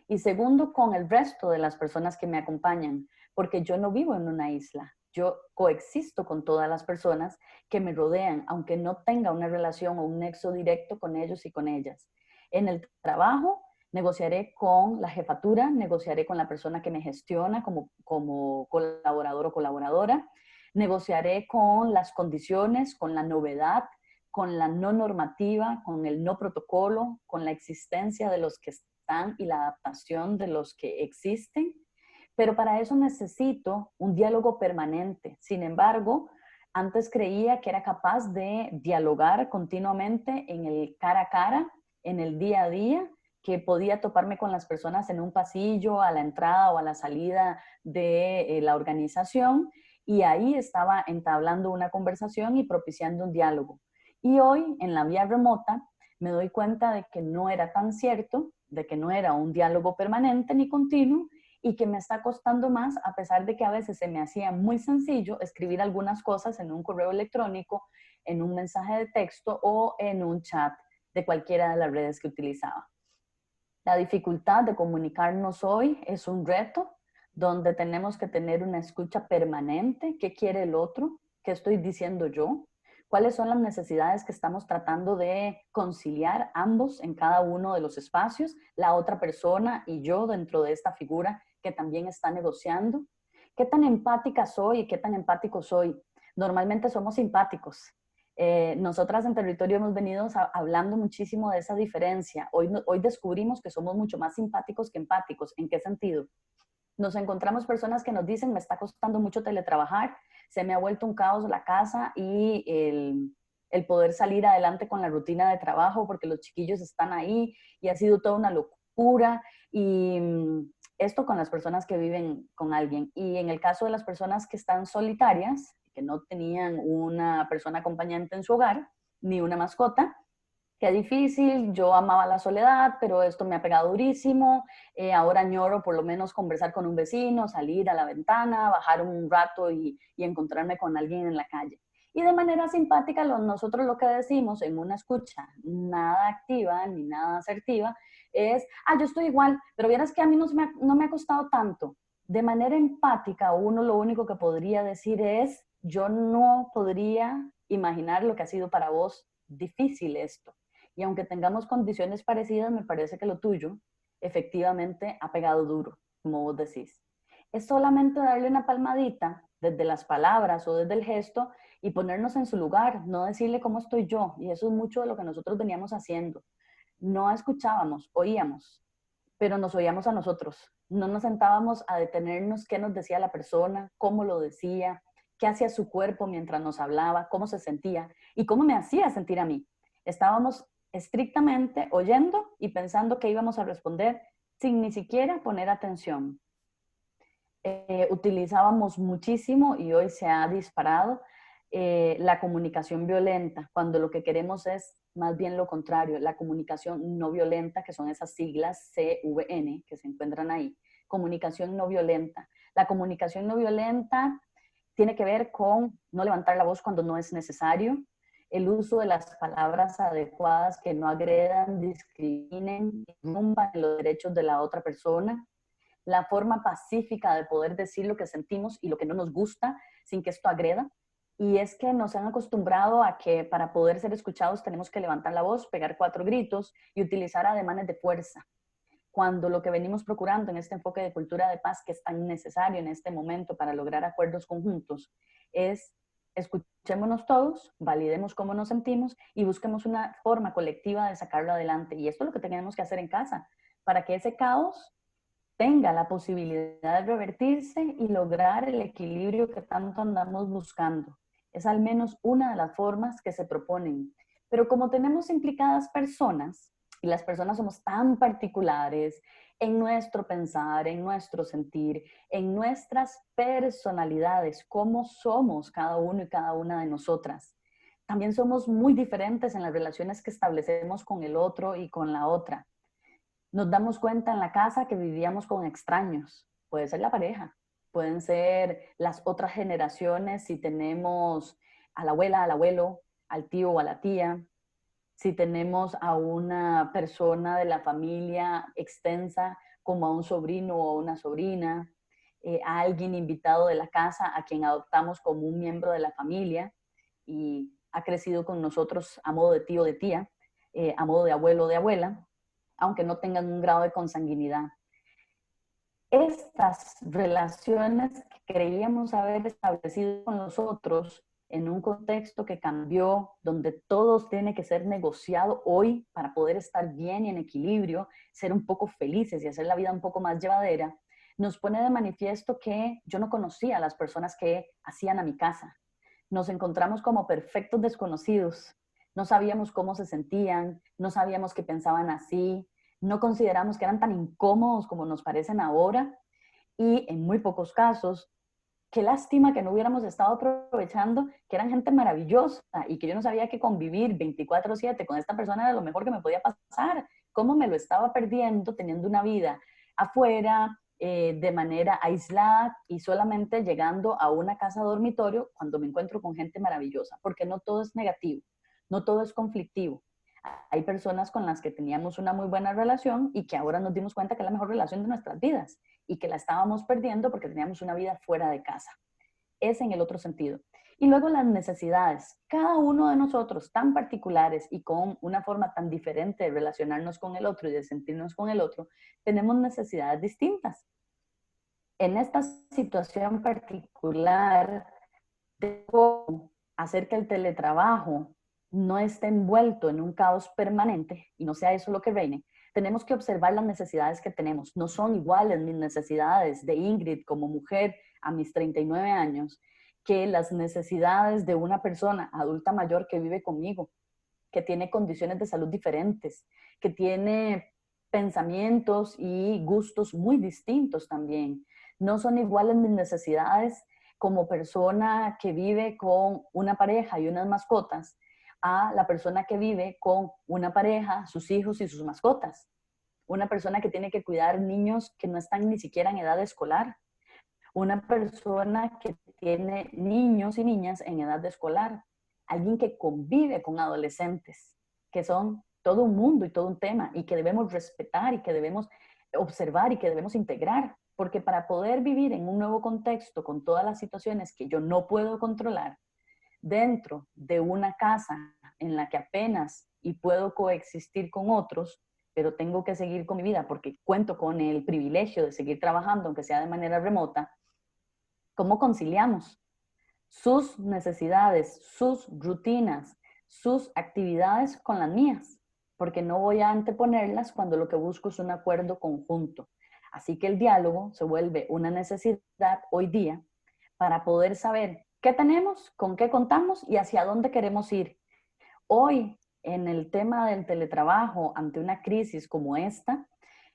y segundo con el resto de las personas que me acompañan, porque yo no vivo en una isla. Yo coexisto con todas las personas que me rodean, aunque no tenga una relación o un nexo directo con ellos y con ellas. En el trabajo, negociaré con la jefatura, negociaré con la persona que me gestiona como colaborador o colaboradora, negociaré con las condiciones, con la novedad, con la no normativa, con el no protocolo, con la existencia de los que están y la adaptación de los que existen. Pero para eso necesito un diálogo permanente. Sin embargo, antes creía que era capaz de dialogar continuamente en el cara a cara, en el día a día, que podía toparme con las personas en un pasillo, a la entrada o a la salida de la organización, y ahí estaba entablando una conversación y propiciando un diálogo. Y hoy, en la vía remota, me doy cuenta de que no era tan cierto, de que no era un diálogo permanente ni continuo, y que me está costando más, a pesar de que a veces se me hacía muy sencillo escribir algunas cosas en un correo electrónico, en un mensaje de texto o en un chat de cualquiera de las redes que utilizaba. La dificultad de comunicarnos hoy es un reto donde tenemos que tener una escucha permanente. ¿Qué quiere el otro? ¿Qué estoy diciendo yo? ¿Cuáles son las necesidades que estamos tratando de conciliar ambos en cada uno de los espacios? La otra persona y yo dentro de esta figura que también está negociando. ¿Qué tan empática soy y qué tan empático soy? Normalmente somos simpáticos. Nosotras en territorio hemos venido hablando muchísimo de esa diferencia. Hoy descubrimos que somos mucho más simpáticos que empáticos. ¿En qué sentido? Nos encontramos personas que nos dicen, me está costando mucho teletrabajar, se me ha vuelto un caos la casa y el poder salir adelante con la rutina de trabajo porque los chiquillos están ahí y ha sido toda una locura. Y esto con las personas que viven con alguien. Y en el caso de las personas que están solitarias, que no tenían una persona acompañante en su hogar, ni una mascota, qué difícil, yo amaba la soledad, pero esto me ha pegado durísimo, ahora añoro por lo menos conversar con un vecino, salir a la ventana, bajar un rato y encontrarme con alguien en la calle. Y de manera simpática nosotros lo que decimos en una escucha nada activa ni nada asertiva es, yo estoy igual, pero vieras que a mí no me ha costado tanto. De manera empática, uno lo único que podría decir es, yo no podría imaginar lo que ha sido para vos difícil esto. Y aunque tengamos condiciones parecidas, me parece que lo tuyo efectivamente ha pegado duro, como vos decís. Es solamente darle una palmadita desde las palabras o desde el gesto y ponernos en su lugar, no decirle cómo estoy yo. Y eso es mucho de lo que nosotros veníamos haciendo. No escuchábamos, oíamos, pero nos oíamos a nosotros. No nos sentábamos a detenernos qué nos decía la persona, cómo lo decía, qué hacía su cuerpo mientras nos hablaba, cómo se sentía y cómo me hacía sentir a mí. Estábamos estrictamente oyendo y pensando que íbamos a responder sin ni siquiera poner atención. Utilizábamos muchísimo y hoy se ha disparado la comunicación violenta, cuando lo que queremos es más bien lo contrario, la comunicación no violenta, que son esas siglas CVN que se encuentran ahí, comunicación no violenta. La comunicación no violenta tiene que ver con no levantar la voz cuando no es necesario, el uso de las palabras adecuadas que no agredan, discriminen, rompan los derechos de la otra persona, la forma pacífica de poder decir lo que sentimos y lo que no nos gusta sin que esto agreda. Y es que nos han acostumbrado a que para poder ser escuchados tenemos que levantar la voz, pegar 4 gritos y utilizar ademanes de fuerza. Cuando lo que venimos procurando en este enfoque de cultura de paz, que es tan necesario en este momento para lograr acuerdos conjuntos, es escuchémonos todos, validemos cómo nos sentimos y busquemos una forma colectiva de sacarlo adelante. Y esto es lo que tenemos que hacer en casa, para que ese caos tenga la posibilidad de revertirse y lograr el equilibrio que tanto andamos buscando. Es al menos una de las formas que se proponen. Pero como tenemos implicadas personas, y las personas somos tan particulares en nuestro pensar, en nuestro sentir, en nuestras personalidades, cómo somos cada uno y cada una de nosotras. También somos muy diferentes en las relaciones que establecemos con el otro y con la otra. Nos damos cuenta en la casa que vivíamos con extraños. Puede ser la pareja, pueden ser las otras generaciones si tenemos a la abuela, al abuelo, al tío o a la tía, si tenemos a una persona de la familia extensa como a un sobrino o una sobrina, a alguien invitado de la casa a quien adoptamos como un miembro de la familia y ha crecido con nosotros a modo de tío o de tía, a modo de abuelo o de abuela, aunque no tengan un grado de consanguinidad. Estas relaciones que creíamos haber establecido con los otros en un contexto que cambió, donde todos tiene que ser negociado hoy para poder estar bien y en equilibrio, ser un poco felices y hacer la vida un poco más llevadera, nos pone de manifiesto que yo no conocía a las personas que hacían a mi casa. Nos encontramos como perfectos desconocidos. No sabíamos cómo se sentían, no sabíamos que pensaban así, no consideramos que eran tan incómodos como nos parecen ahora y en muy pocos casos, qué lástima que no hubiéramos estado aprovechando que eran gente maravillosa y que yo no sabía que convivir 24/7 con esta persona era lo mejor que me podía pasar. ¿Cómo me lo estaba perdiendo teniendo una vida afuera, de manera aislada y solamente llegando a una casa dormitorio cuando me encuentro con gente maravillosa? Porque no todo es negativo, no todo es conflictivo. Hay personas con las que teníamos una muy buena relación y que ahora nos dimos cuenta que es la mejor relación de nuestras vidas y que la estábamos perdiendo porque teníamos una vida fuera de casa. Es en el otro sentido. Y luego las necesidades. Cada uno de nosotros, tan particulares y con una forma tan diferente de relacionarnos con el otro y de sentirnos con el otro, tenemos necesidades distintas. En esta situación particular, debo hacer que el teletrabajo no esté envuelto en un caos permanente y no sea eso lo que reine. Tenemos que observar las necesidades que tenemos. No son iguales mis necesidades de Ingrid como mujer a mis 39 años que las necesidades de una persona adulta mayor que vive conmigo, que tiene condiciones de salud diferentes, que tiene pensamientos y gustos muy distintos también. No son iguales mis necesidades como persona que vive con una pareja y unas mascotas a la persona que vive con una pareja, sus hijos y sus mascotas. Una persona que tiene que cuidar niños que no están ni siquiera en edad escolar. Una persona que tiene niños y niñas en edad escolar. Alguien que convive con adolescentes, que son todo un mundo y todo un tema y que debemos respetar y que debemos observar y que debemos integrar. Porque para poder vivir en un nuevo contexto con todas las situaciones que yo no puedo controlar, dentro de una casa en la que apenas y puedo coexistir con otros, pero tengo que seguir con mi vida porque cuento con el privilegio de seguir trabajando, aunque sea de manera remota, ¿cómo conciliamos sus necesidades, sus rutinas, sus actividades con las mías? Porque no voy a anteponerlas cuando lo que busco es un acuerdo conjunto. Así que el diálogo se vuelve una necesidad hoy día para poder saber qué tenemos, con qué contamos y hacia dónde queremos ir. Hoy, en el tema del teletrabajo, ante una crisis como esta,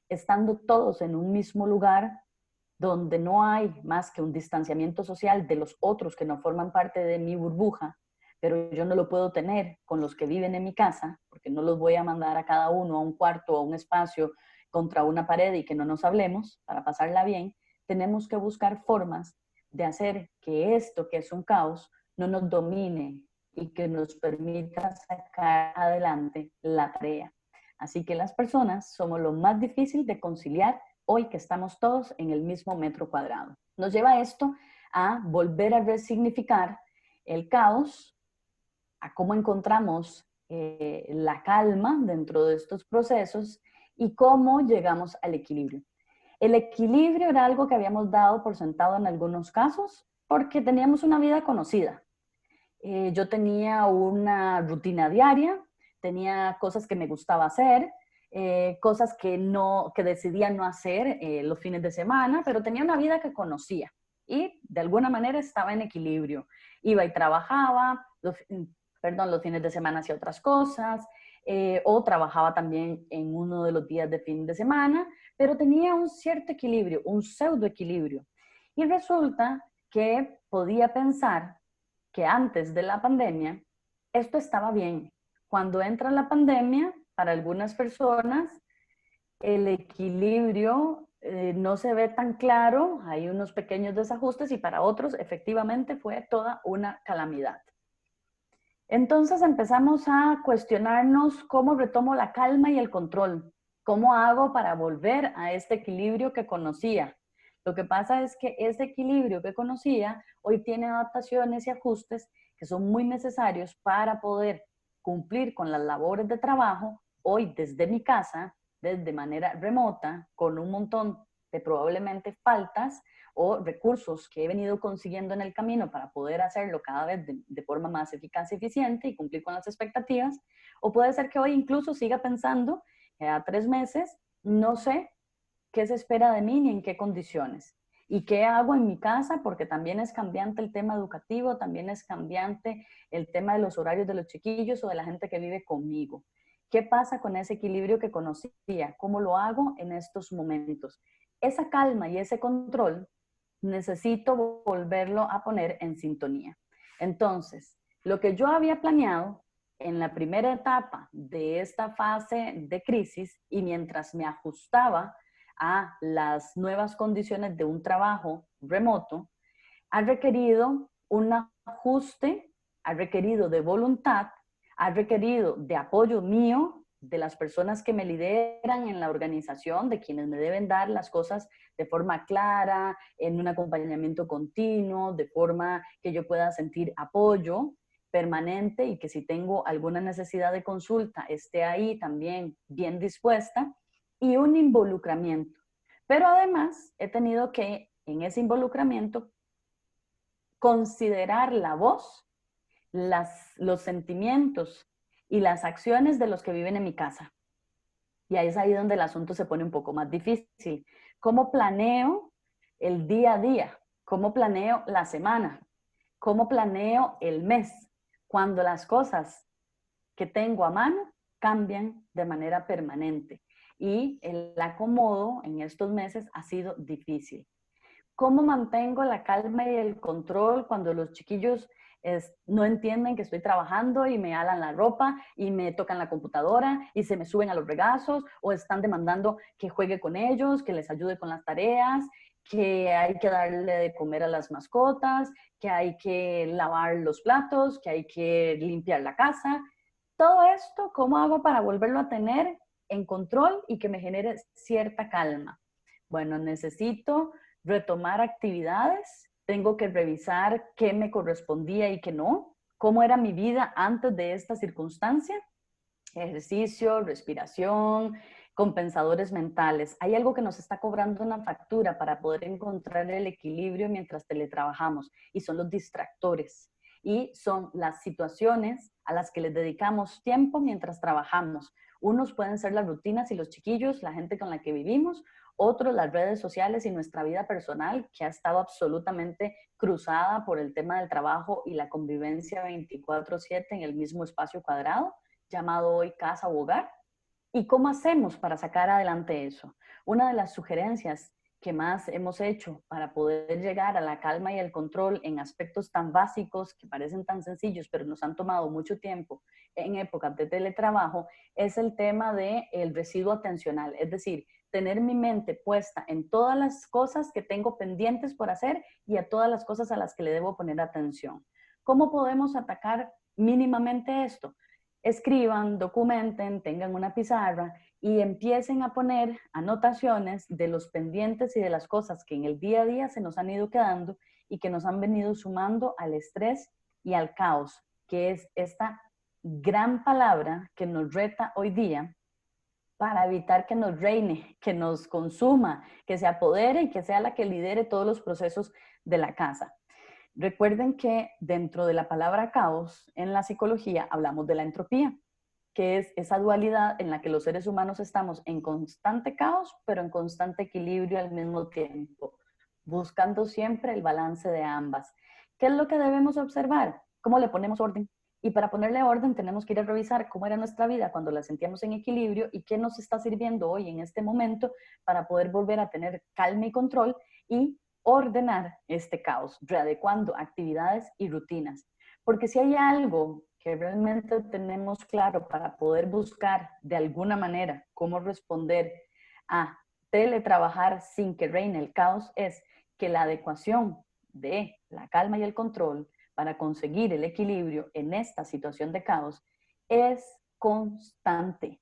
estando todos en un mismo lugar, donde no hay más que un distanciamiento social de los otros que no forman parte de mi burbuja, pero yo no lo puedo tener con los que viven en mi casa, porque no los voy a mandar a cada uno a un cuarto o a un espacio contra una pared y que no nos hablemos para pasarla bien. Tenemos que buscar formas de hacer que esto, que es un caos, no nos domine y que nos permita sacar adelante la tarea. Así que las personas somos lo más difícil de conciliar hoy que estamos todos en el mismo metro cuadrado. Nos lleva esto a volver a resignificar el caos, a cómo encontramos la calma dentro de estos procesos y cómo llegamos al equilibrio. El equilibrio era algo que habíamos dado por sentado en algunos casos porque teníamos una vida conocida. Yo tenía una rutina diaria, tenía cosas que me gustaba hacer, cosas que decidía no hacer los fines de semana, pero tenía una vida que conocía y de alguna manera estaba en equilibrio. Iba y trabajaba, los fines de semana hacía otras cosas, o trabajaba también en uno de los días de fin de semana, pero tenía un cierto equilibrio, un pseudo equilibrio. Y resulta que podía pensar que antes de la pandemia esto estaba bien. Cuando entra la pandemia, para algunas personas el equilibrio no se ve tan claro, hay unos pequeños desajustes y para otros efectivamente fue toda una calamidad. Entonces empezamos a cuestionarnos cómo retomo la calma y el control, cómo hago para volver a este equilibrio que conocía. Lo que pasa es que ese equilibrio que conocía hoy tiene adaptaciones y ajustes que son muy necesarios para poder cumplir con las labores de trabajo hoy desde mi casa, desde manera remota, con un montón de probablemente faltas o recursos que he venido consiguiendo en el camino para poder hacerlo cada vez de forma más eficaz y eficiente y cumplir con las expectativas. O puede ser que hoy incluso siga pensando que a 3 meses no sé qué se espera de mí ni en qué condiciones. ¿Y qué hago en mi casa? Porque también es cambiante el tema educativo, también es cambiante el tema de los horarios de los chiquillos o de la gente que vive conmigo. ¿Qué pasa con ese equilibrio que conocía? ¿Cómo lo hago en estos momentos? Esa calma y ese control necesito volverlo a poner en sintonía. Entonces, lo que yo había planeado en la primera etapa de esta fase de crisis y mientras me ajustaba a las nuevas condiciones de un trabajo remoto, ha requerido un ajuste, ha requerido de voluntad, ha requerido de apoyo mío, de las personas que me lideran en la organización, de quienes me deben dar las cosas de forma clara, en un acompañamiento continuo, de forma que yo pueda sentir apoyo permanente y que si tengo alguna necesidad de consulta esté ahí también bien dispuesta, y un involucramiento. Pero además he tenido que en ese involucramiento considerar la voz, los sentimientos y las acciones de los que viven en mi casa. Y ahí es ahí donde el asunto se pone un poco más difícil. ¿Cómo planeo el día a día? ¿Cómo planeo la semana? ¿Cómo planeo el mes? Cuando las cosas que tengo a mano cambian de manera permanente. Y el acomodo en estos meses ha sido difícil. ¿Cómo mantengo la calma y el control cuando los chiquillos no entienden que estoy trabajando y me alan la ropa y me tocan la computadora y se me suben a los regazos o están demandando que juegue con ellos, que les ayude con las tareas, que hay que darle de comer a las mascotas, que hay que lavar los platos, que hay que limpiar la casa? Todo esto, ¿cómo hago para volverlo a tener en control y que me genere cierta calma? Bueno, necesito retomar actividades, tengo que revisar qué me correspondía y qué no, cómo era mi vida antes de esta circunstancia, ejercicio, respiración, compensadores mentales. Hay algo que nos está cobrando una factura para poder encontrar el equilibrio mientras teletrabajamos y son los distractores y son las situaciones a las que les dedicamos tiempo mientras trabajamos. Unos pueden ser las rutinas y los chiquillos, la gente con la que vivimos, otros las redes sociales y nuestra vida personal, que ha estado absolutamente cruzada por el tema del trabajo y la convivencia 24/7 en el mismo espacio cuadrado, llamado hoy casa u hogar. ¿Y cómo hacemos para sacar adelante eso? Una de las sugerencias que más hemos hecho para poder llegar a la calma y el control en aspectos tan básicos que parecen tan sencillos, pero nos han tomado mucho tiempo en épocas de teletrabajo, es el tema del residuo atencional, es decir, tener mi mente puesta en todas las cosas que tengo pendientes por hacer y a todas las cosas a las que le debo poner atención. ¿Cómo podemos atacar mínimamente esto? Escriban, documenten, tengan una pizarra y empiecen a poner anotaciones de los pendientes y de las cosas que en el día a día se nos han ido quedando y que nos han venido sumando al estrés y al caos, que es esta gran palabra que nos reta hoy día para evitar que nos reine, que nos consuma, que se apodere y que sea la que lidere todos los procesos de la casa. Recuerden que dentro de la palabra caos, en la psicología hablamos de la entropía, que es esa dualidad en la que los seres humanos estamos en constante caos, pero en constante equilibrio al mismo tiempo, buscando siempre el balance de ambas. ¿Qué es lo que debemos observar? ¿Cómo le ponemos orden? Y para ponerle orden tenemos que ir a revisar cómo era nuestra vida cuando la sentíamos en equilibrio y qué nos está sirviendo hoy en este momento para poder volver a tener calma y control y ordenar este caos, readecuando actividades y rutinas. Porque si hay algo que realmente tenemos claro para poder buscar de alguna manera cómo responder a teletrabajar sin que reine el caos, es que la adecuación de la calma y el control para conseguir el equilibrio en esta situación de caos es constante,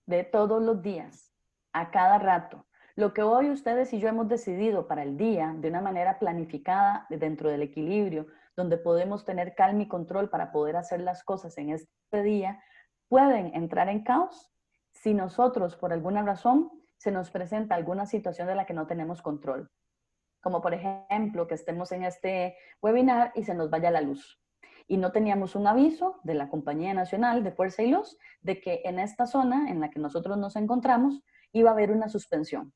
de todos los días, a cada rato. Lo que hoy ustedes y yo hemos decidido para el día, de una manera planificada dentro del equilibrio, donde podemos tener calma y control para poder hacer las cosas en este día, pueden entrar en caos si nosotros, por alguna razón, se nos presenta alguna situación de la que no tenemos control. Como por ejemplo, que estemos en este webinar y se nos vaya la luz. Y no teníamos un aviso de la Compañía Nacional de Fuerza y Luz de que en esta zona en la que nosotros nos encontramos iba a haber una suspensión.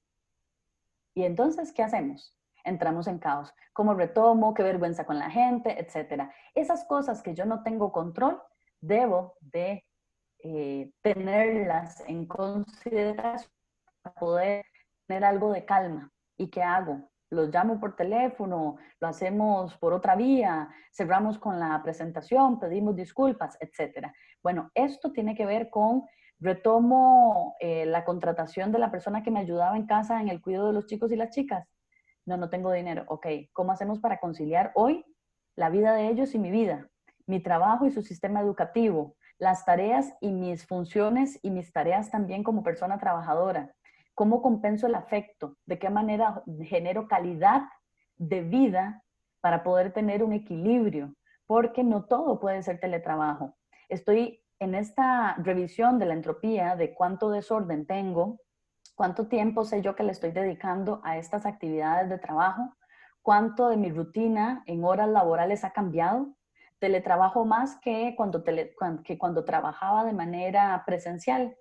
Y entonces, ¿qué hacemos? Entramos en caos. ¿Cómo retomo? ¿Qué vergüenza con la gente? Etcétera. Esas cosas que yo no tengo control, debo de tenerlas en consideración para poder tener algo de calma. ¿Y qué hago? Los llamo por teléfono, lo hacemos por otra vía, cerramos con la presentación, pedimos disculpas, etcétera. Bueno, esto tiene que ver con retomo la contratación de la persona que me ayudaba en casa en el cuidado de los chicos y las chicas. No tengo dinero. Ok, ¿cómo hacemos para conciliar hoy la vida de ellos y mi vida? Mi trabajo y su sistema educativo, las tareas y mis funciones y mis tareas también como persona trabajadora. ¿Cómo compenso el afecto? ¿De qué manera genero calidad de vida para poder tener un equilibrio? Porque no todo puede ser teletrabajo. Estoy en esta revisión de la entropía, de cuánto desorden tengo, cuánto tiempo sé yo que le estoy dedicando a estas actividades de trabajo, cuánto de mi rutina en horas laborales ha cambiado. Teletrabajo más que cuando trabajaba de manera presencial.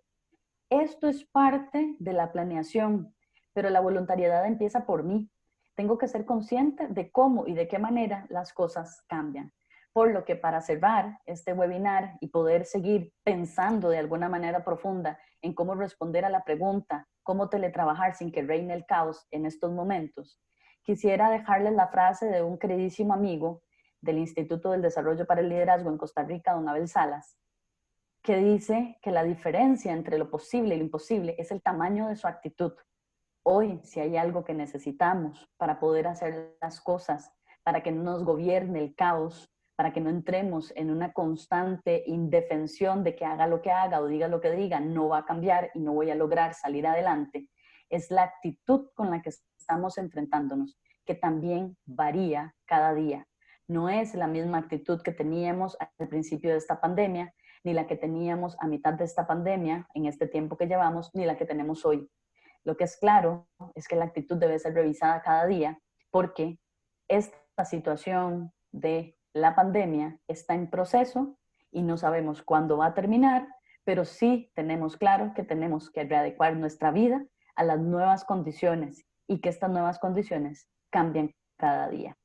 Esto es parte de la planeación, pero la voluntariedad empieza por mí. Tengo que ser consciente de cómo y de qué manera las cosas cambian. Por lo que para cerrar este webinar y poder seguir pensando de alguna manera profunda en cómo responder a la pregunta, cómo teletrabajar sin que reine el caos en estos momentos, quisiera dejarles la frase de un queridísimo amigo del Instituto del Desarrollo para el Liderazgo en Costa Rica, don Abel Salas, que dice que la diferencia entre lo posible y lo imposible es el tamaño de su actitud. Hoy, si hay algo que necesitamos para poder hacer las cosas, para que no nos gobierne el caos, para que no entremos en una constante indefensión de que haga lo que haga o diga lo que diga, no va a cambiar y no voy a lograr salir adelante, es la actitud con la que estamos enfrentándonos, que también varía cada día. No es la misma actitud que teníamos al principio de esta pandemia, ni la que teníamos a mitad de esta pandemia, en este tiempo que llevamos, ni la que tenemos hoy. Lo que es claro es que la actitud debe ser revisada cada día porque esta situación de la pandemia está en proceso y no sabemos cuándo va a terminar, pero sí tenemos claro que tenemos que readecuar nuestra vida a las nuevas condiciones y que estas nuevas condiciones cambian cada día.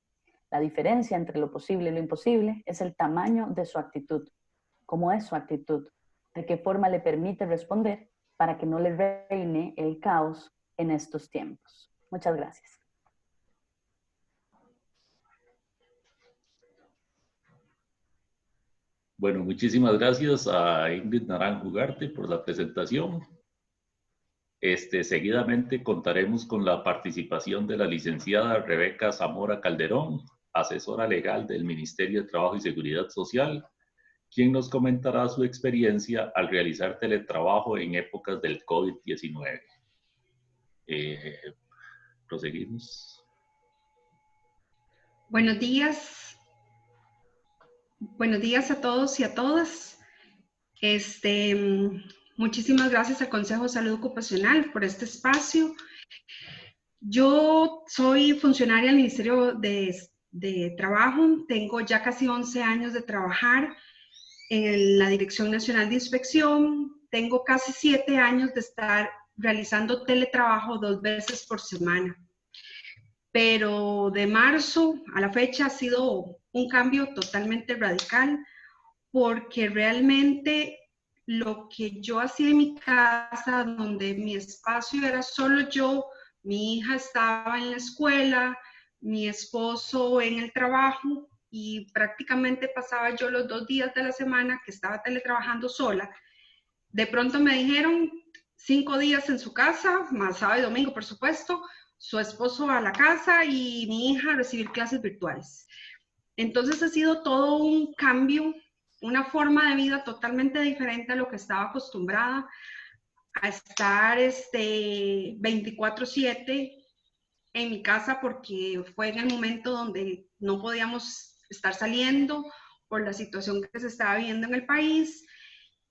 La diferencia entre lo posible y lo imposible es el tamaño de su actitud. ¿Cómo es su actitud? ¿De qué forma le permite responder para que no le reine el caos en estos tiempos? Muchas gracias. Bueno, muchísimas gracias a Ingrid Naranjo Ugarte por la presentación. Seguidamente contaremos con la participación de la licenciada Rebeca Zamora Calderón, asesora legal del Ministerio de Trabajo y Seguridad Social, quien nos comentará su experiencia al realizar teletrabajo en épocas del COVID-19. Proseguimos. Buenos días. Buenos días a todos y a todas. Muchísimas gracias al Consejo de Salud Ocupacional por este espacio. Yo soy funcionaria del Ministerio de Trabajo. Tengo ya casi 11 años de trabajar en la Dirección Nacional de Inspección. Tengo casi 7 años de estar realizando teletrabajo 2 veces por semana. Pero de marzo a la fecha ha sido un cambio totalmente radical, porque realmente lo que yo hacía en mi casa, donde mi espacio era solo yo, mi hija estaba en la escuela, mi esposo en el trabajo, y prácticamente pasaba yo los 2 días de la semana que estaba teletrabajando sola. De pronto me dijeron 5 días en su casa, más sábado y domingo, por supuesto, su esposo a la casa y mi hija a recibir clases virtuales. Entonces ha sido todo un cambio, una forma de vida totalmente diferente a lo que estaba acostumbrada, a estar 24/7 en mi casa, porque fue en el momento donde no podíamos estar saliendo por la situación que se estaba viviendo en el país.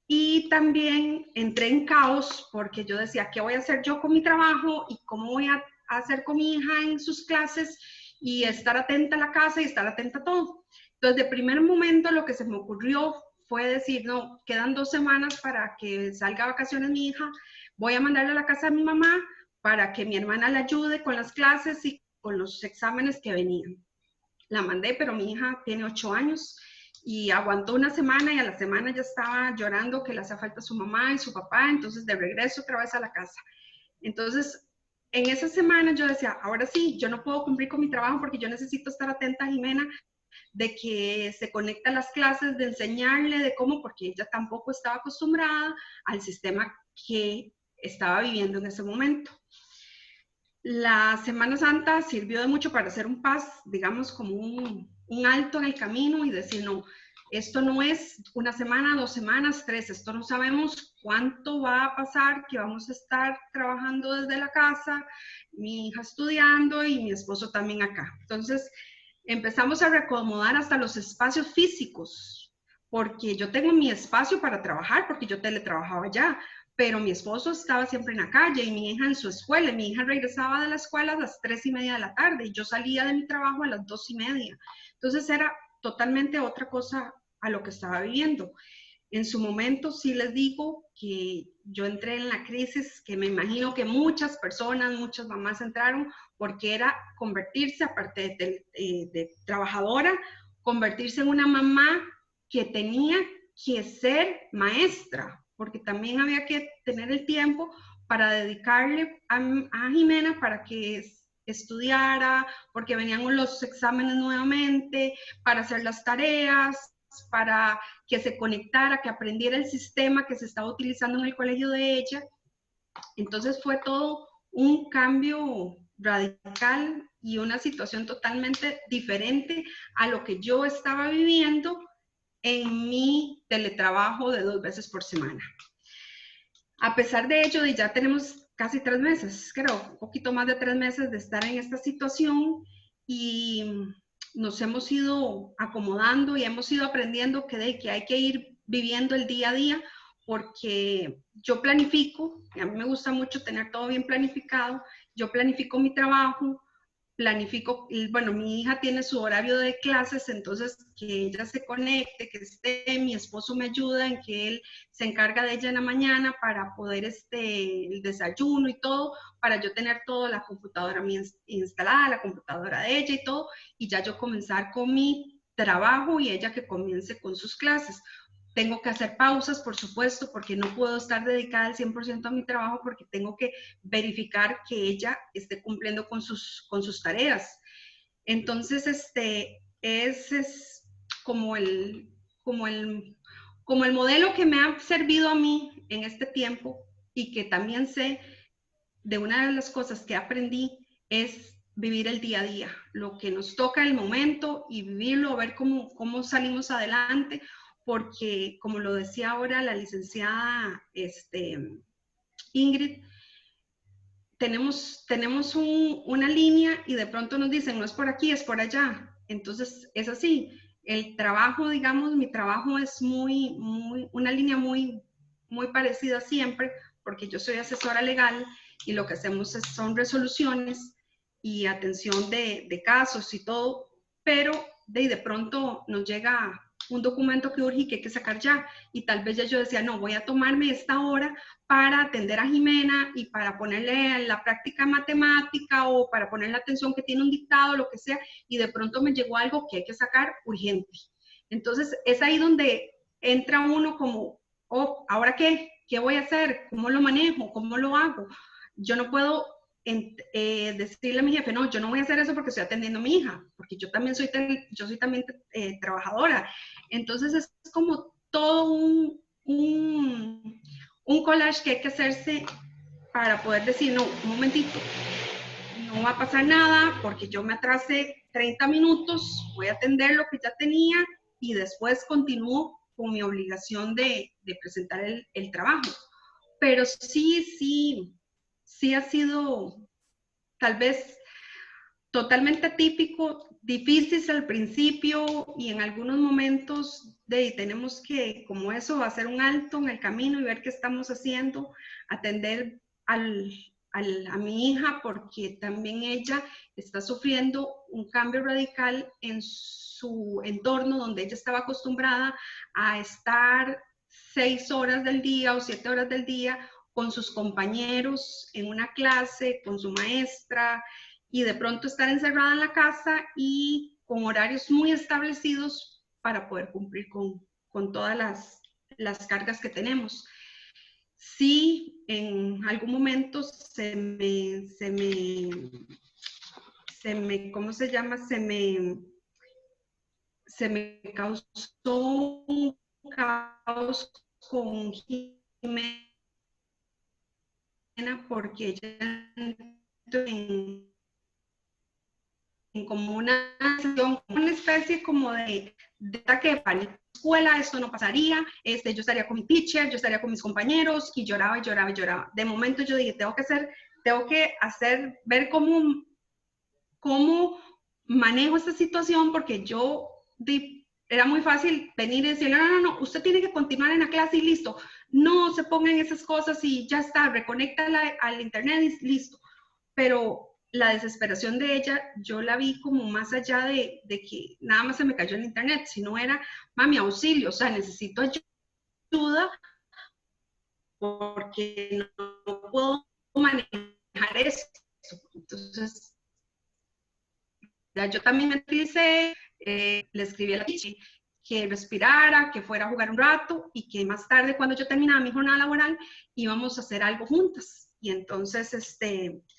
Y también entré en caos porque yo decía, ¿qué voy a hacer yo con mi trabajo y cómo voy a hacer con mi hija en sus clases y estar atenta a la casa y estar atenta a todo? Entonces, de primer momento lo que se me ocurrió fue decir, no, quedan 2 semanas para que salga a vacaciones mi hija, voy a mandarle a la casa de mi mamá para que mi hermana la ayude con las clases y con los exámenes que venían. La mandé, pero mi hija tiene 8 años y aguantó una semana, y a la semana ya estaba llorando que le hacía falta su mamá y su papá, entonces de regreso otra vez a la casa. Entonces, en esa semana yo decía, ahora sí, yo no puedo cumplir con mi trabajo porque yo necesito estar atenta a Jimena, de que se conecta a las clases, de enseñarle de cómo, porque ella tampoco estaba acostumbrada al sistema que estaba viviendo en ese momento. La Semana Santa sirvió de mucho para hacer un paz, digamos, como un alto en el camino y decir, no, esto no es una semana, 2 semanas, 3, esto no sabemos cuánto va a pasar, que vamos a estar trabajando desde la casa, mi hija estudiando y mi esposo también acá. Entonces, empezamos a reacomodar hasta los espacios físicos, porque yo tengo mi espacio para trabajar, porque yo teletrabajaba ya, pero mi esposo estaba siempre en la calle y mi hija en su escuela. Mi hija regresaba de la escuela a las 3:30 de la tarde y yo salía de mi trabajo a las 2:30. Entonces era totalmente otra cosa a lo que estaba viviendo. En su momento sí les digo que yo entré en la crisis, que me imagino que muchas personas, muchas mamás entraron, porque era convertirse, aparte de trabajadora, convertirse en una mamá que tenía que ser maestra, porque también había que tener el tiempo para dedicarle a Jimena para que estudiara, porque venían los exámenes nuevamente, para hacer las tareas, para que se conectara, que aprendiera el sistema que se estaba utilizando en el colegio de ella. Entonces fue todo un cambio radical y una situación totalmente diferente a lo que yo estaba viviendo en mi teletrabajo de 2 veces por semana. A pesar de ello, ya tenemos casi 3 meses, creo, un poquito más de 3 meses de estar en esta situación, y nos hemos ido acomodando y hemos ido aprendiendo que hay que ir viviendo el día a día, porque yo planifico, y a mí me gusta mucho tener todo bien planificado. Yo planifico mi trabajo, planifico, bueno, mi hija tiene su horario de clases, entonces que ella se conecte, que esté, mi esposo me ayuda en que él se encarga de ella en la mañana para poder el desayuno y todo, para yo tener toda la computadora mía instalada, la computadora de ella y todo, y ya yo comenzar con mi trabajo y ella que comience con sus clases. Tengo que hacer pausas, por supuesto, porque no puedo estar dedicada al 100% a mi trabajo, porque tengo que verificar que ella esté cumpliendo con sus tareas. Entonces, es como el modelo que me ha servido a mí en este tiempo, y que también sé de una de las cosas que aprendí es vivir el día a día, lo que nos toca el momento y vivirlo, ver cómo salimos adelante, porque como lo decía ahora la licenciada Ingrid, tenemos una línea y de pronto nos dicen, no es por aquí, es por allá. Entonces, es así. El trabajo, digamos, mi trabajo es una línea muy parecida siempre, porque yo soy asesora legal y lo que hacemos son resoluciones y atención de casos y todo, pero de pronto nos llega un documento que urge y que hay que sacar ya. Y tal vez ya yo decía, no, voy a tomarme esta hora para atender a Jimena y para ponerle la práctica matemática o para ponerle atención que tiene un dictado, lo que sea, y de pronto me llegó algo que hay que sacar urgente. Entonces, es ahí donde entra uno como, oh, ¿ahora qué? ¿Qué voy a hacer? ¿Cómo lo manejo? ¿Cómo lo hago? Yo no puedo decirle a mi jefe, no, yo no voy a hacer eso porque estoy atendiendo a mi hija, porque yo soy también trabajadora. Entonces, es como todo un collage que hay que hacerse para poder decir, no, un momentito, no va a pasar nada porque yo me atrasé 30 minutos, voy a atender lo que ya tenía y después continúo con mi obligación de presentar el trabajo. Pero sí ha sido tal vez totalmente atípico, difícil al principio y en algunos momentos tenemos que, como eso, hacer un alto en el camino y ver qué estamos haciendo, atender a mi hija porque también ella está sufriendo un cambio radical en su entorno donde ella estaba acostumbrada a estar 6 horas del día o 7 horas del día con sus compañeros en una clase, con su maestra, y de pronto estar encerrada en la casa y con horarios muy establecidos para poder cumplir con todas las cargas que tenemos. Sí, en algún momento ¿cómo se llama? Se me causó un caos con Jimena porque ella en como una especie como de ataque de pánico. Escuela, esto no pasaría, yo estaría con mi teacher, yo estaría con mis compañeros, y lloraba y lloraba y lloraba. De momento yo dije, tengo que ver cómo manejo esta situación, porque era muy fácil venir y decir, no, usted tiene que continuar en la clase y listo. No se pongan esas cosas y ya está, reconecta al internet y listo. Pero la desesperación de ella, yo la vi como más allá de que nada más se me cayó el internet, sino era, mami, auxilio, o sea, necesito ayuda porque no puedo manejar esto. Entonces, ya yo también me utilicé, le escribí a la teacher que respirara, que fuera a jugar un rato y que más tarde, cuando yo terminaba mi jornada laboral, íbamos a hacer algo juntas. Y entonces,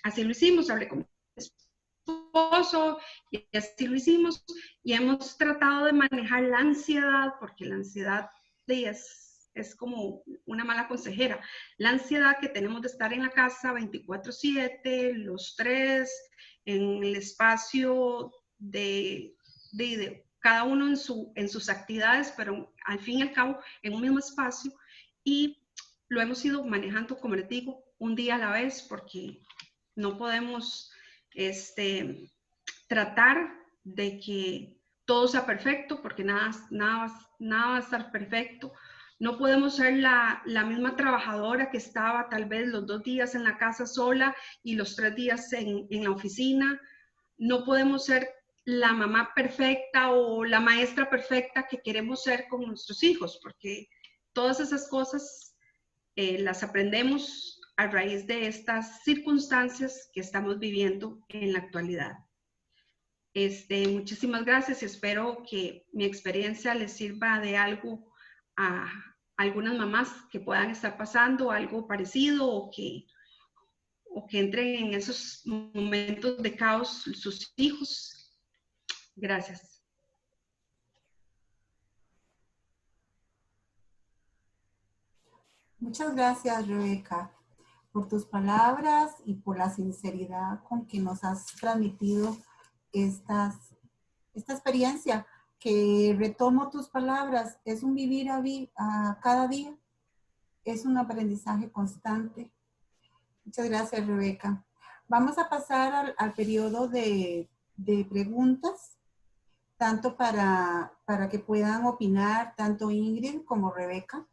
así lo hicimos, hablé con mi esposo y así lo hicimos. Y hemos tratado de manejar la ansiedad, porque la ansiedad es como una mala consejera. La ansiedad que tenemos de estar en la casa 24/7, los tres, en el espacio de cada uno en sus actividades, pero al fin y al cabo en un mismo espacio, y lo hemos ido manejando, como les digo, un día a la vez, porque no podemos tratar de que todo sea perfecto, porque nada va a estar perfecto. No podemos ser la misma trabajadora que estaba tal vez los 2 días en la casa sola y los 3 días en la oficina. No podemos ser la mamá perfecta o la maestra perfecta que queremos ser con nuestros hijos, porque todas esas cosas las aprendemos a raíz de estas circunstancias que estamos viviendo en la actualidad. Muchísimas gracias y espero que mi experiencia les sirva de algo a algunas mamás que puedan estar pasando algo parecido o que entren en esos momentos de caos sus hijos. Gracias. Muchas gracias, Rebeca. por tus palabras y por la sinceridad con que nos has transmitido esta experiencia, que retomo tus palabras, es un vivir a cada día, es un aprendizaje constante. Muchas gracias, Rebeca. Vamos a pasar al periodo de preguntas, tanto para que puedan opinar tanto Ingrid como Rebeca.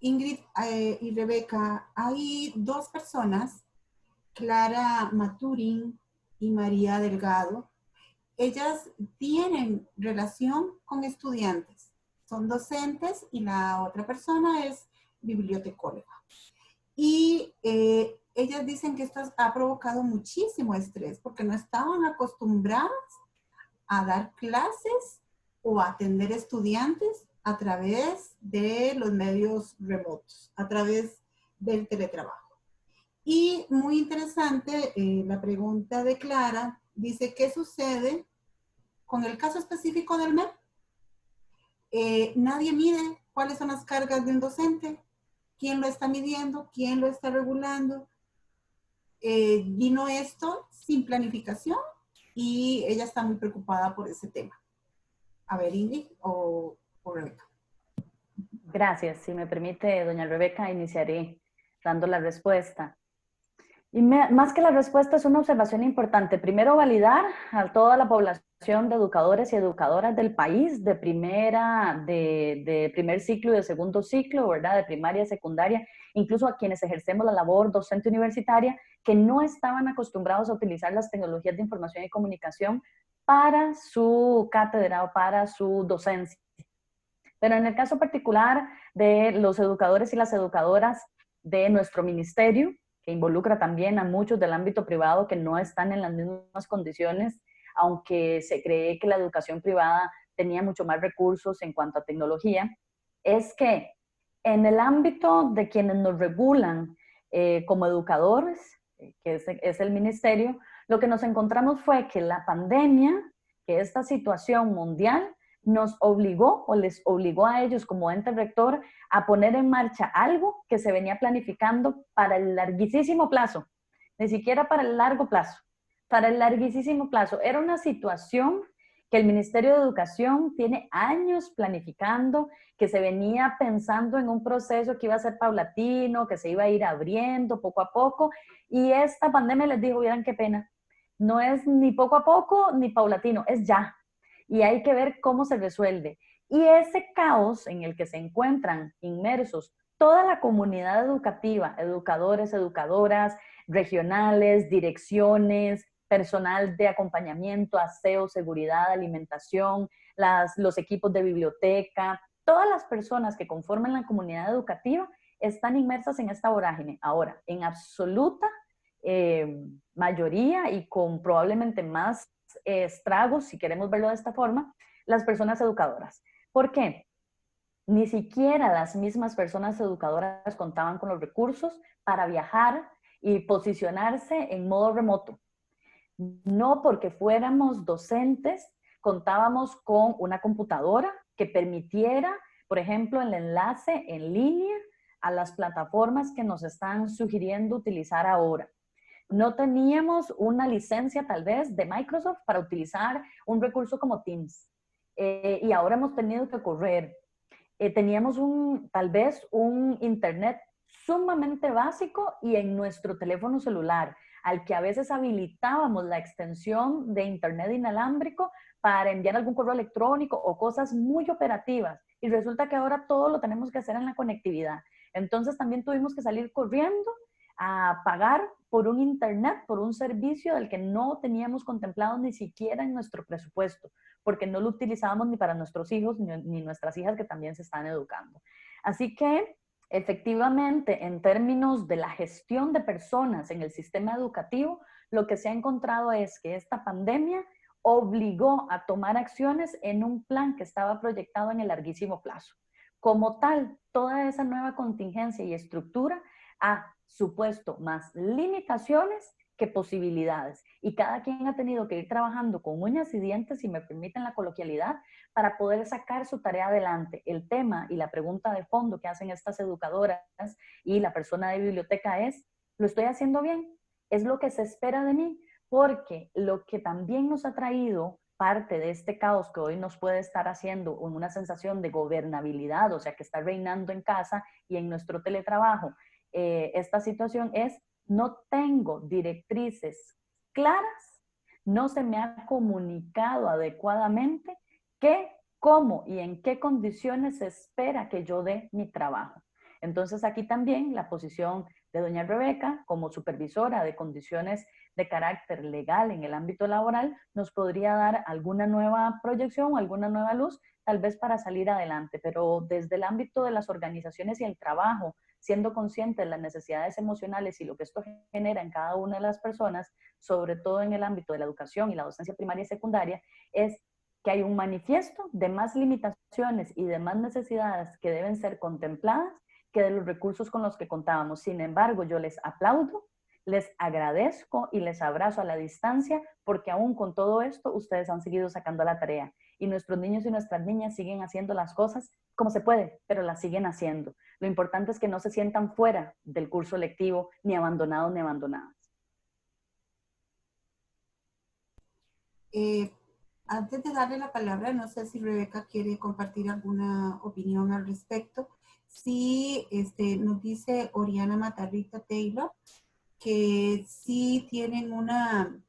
Ingrid y Rebeca, hay dos personas, Clara Maturín y María Delgado. Ellas tienen relación con estudiantes, son docentes y la otra persona es bibliotecóloga. Y ellas dicen que esto ha provocado muchísimo estrés porque no estaban acostumbradas a dar clases o a atender estudiantes a través de los medios remotos, a través del teletrabajo. Y muy interesante, la pregunta de Clara dice, ¿qué sucede con el caso específico del MEP? Nadie mide cuáles son las cargas de un docente, quién lo está midiendo, quién lo está regulando. Vino esto sin planificación y ella está muy preocupada por ese tema. A ver, Ingrid o Rebeca. Gracias. Si me permite, doña Rebeca, iniciaré dando la respuesta. Y más que la respuesta es una observación importante. Primero, validar a toda la población de educadores y educadoras del país, de primer ciclo y de segundo ciclo, ¿verdad? De primaria y secundaria, incluso a quienes ejercemos la labor docente universitaria, que no estaban acostumbrados a utilizar las tecnologías de información y comunicación para su cátedra o para su docencia. Pero en el caso particular de los educadores y las educadoras de nuestro ministerio, que involucra también a muchos del ámbito privado que no están en las mismas condiciones, aunque se cree que la educación privada tenía mucho más recursos en cuanto a tecnología, es que en el ámbito de quienes nos regulan como educadores, que es el ministerio, lo que nos encontramos fue que la pandemia, que esta situación mundial, nos obligó o les obligó a ellos como ente rector a poner en marcha algo que se venía planificando para el larguísimo plazo, ni siquiera para el largo plazo, para el larguísimo plazo. Era una situación que el Ministerio de Educación tiene años planificando, que se venía pensando en un proceso que iba a ser paulatino, que se iba a ir abriendo poco a poco, y esta pandemia les dijo, vieran qué pena, no es ni poco a poco ni paulatino, es ya. Y hay que ver cómo se resuelve. Y ese caos en el que se encuentran inmersos toda la comunidad educativa, educadores, educadoras, regionales, direcciones, personal de acompañamiento, aseo, seguridad, alimentación, los equipos de biblioteca, todas las personas que conforman la comunidad educativa están inmersas en esta vorágine. Ahora, en absoluta mayoría y con probablemente más estragos, si queremos verlo de esta forma, las personas educadoras. ¿Por qué? Ni siquiera las mismas personas educadoras contaban con los recursos para viajar y posicionarse en modo remoto. No porque fuéramos docentes, contábamos con una computadora que permitiera, por ejemplo, el enlace en línea a las plataformas que nos están sugiriendo utilizar ahora. No teníamos una licencia tal vez de Microsoft para utilizar un recurso como Teams. Y ahora hemos tenido que correr. Teníamos tal vez un internet sumamente básico y en nuestro teléfono celular, al que a veces habilitábamos la extensión de internet inalámbrico para enviar algún correo electrónico o cosas muy operativas. Y resulta que ahora todo lo tenemos que hacer en la conectividad. Entonces también tuvimos que salir corriendo a pagar por un internet, por un servicio del que no teníamos contemplado ni siquiera en nuestro presupuesto, porque no lo utilizábamos ni para nuestros hijos ni nuestras hijas que también se están educando. Así que, efectivamente, en términos de la gestión de personas en el sistema educativo, lo que se ha encontrado es que esta pandemia obligó a tomar acciones en un plan que estaba proyectado en el larguísimo plazo. Como tal, toda esa nueva contingencia y estructura ha supuesto más limitaciones que posibilidades. Y cada quien ha tenido que ir trabajando con uñas y dientes, si me permiten la coloquialidad, para poder sacar su tarea adelante. El tema y la pregunta de fondo que hacen estas educadoras y la persona de biblioteca es, ¿lo estoy haciendo bien? ¿Es lo que se espera de mí? Porque lo que también nos ha traído parte de este caos que hoy nos puede estar haciendo una sensación de gobernabilidad, o sea, que está reinando en casa y en nuestro teletrabajo, esta situación es, no tengo directrices claras, no se me ha comunicado adecuadamente qué, cómo y en qué condiciones se espera que yo dé mi trabajo. Entonces aquí también la posición de doña Rebeca como supervisora de condiciones de carácter legal en el ámbito laboral nos podría dar alguna nueva proyección o alguna nueva luz, tal vez para salir adelante, pero desde el ámbito de las organizaciones y el trabajo, siendo consciente de las necesidades emocionales y lo que esto genera en cada una de las personas, sobre todo en el ámbito de la educación y la docencia primaria y secundaria, es que hay un manifiesto de más limitaciones y de más necesidades que deben ser contempladas que de los recursos con los que contábamos. Sin embargo, yo les aplaudo, les agradezco y les abrazo a la distancia porque aún con todo esto ustedes han seguido sacando la tarea y nuestros niños y nuestras niñas siguen haciendo las cosas como se puede, pero las siguen haciendo. Lo importante es que no se sientan fuera del curso lectivo, ni abandonados ni abandonadas. Antes de darle la palabra, no sé si Rebeca quiere compartir alguna opinión al respecto. Sí, nos dice Oriana Matarrita Taylor que sí tienen una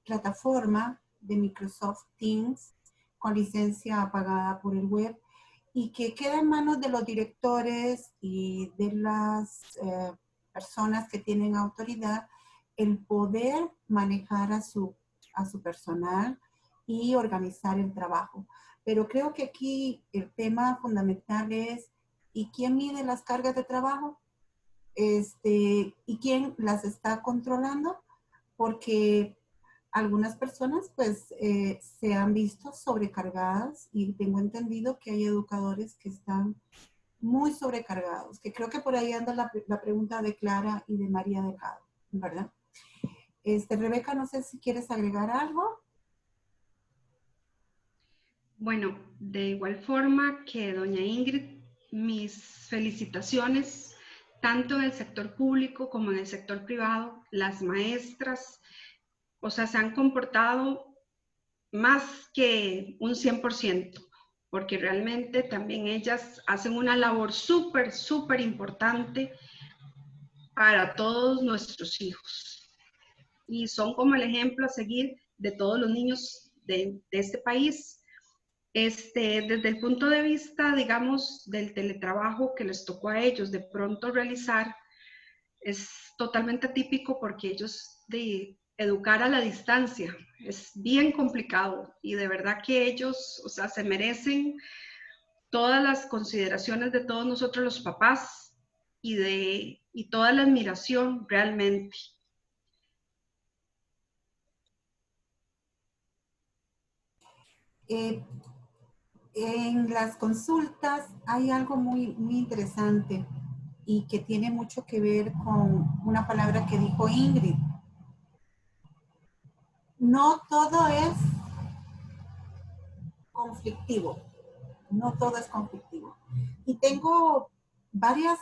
plataforma de Microsoft Teams con licencia pagada por el web y que queda en manos de los directores y de las personas que tienen autoridad el poder manejar a su personal y organizar el trabajo. Pero creo que aquí el tema fundamental es ¿y quién mide las cargas de trabajo? ¿Y quién las está controlando? Porque algunas personas pues se han visto sobrecargadas y tengo entendido que hay educadores que están muy sobrecargados, que creo que por ahí anda la pregunta de Clara y de María Delgado, ¿verdad? Rebeca, no sé si quieres agregar algo. Bueno, de igual forma que doña Ingrid, mis felicitaciones tanto en el sector público como en el sector privado. Las maestras, o sea, se han comportado más que un 100%, porque realmente también ellas hacen una labor súper, súper importante para todos nuestros hijos. Y son como el ejemplo a seguir de todos los niños de este país. Desde el punto de vista, digamos, del teletrabajo que les tocó a ellos de pronto realizar, es totalmente atípico porque ellos de educar a la distancia es bien complicado y de verdad que ellos, o sea, se merecen todas las consideraciones de todos nosotros los papás y toda la admiración realmente. En las consultas hay algo muy, muy interesante y que tiene mucho que ver con una palabra que dijo Ingrid. No todo es conflictivo. No todo es conflictivo. Y tengo varios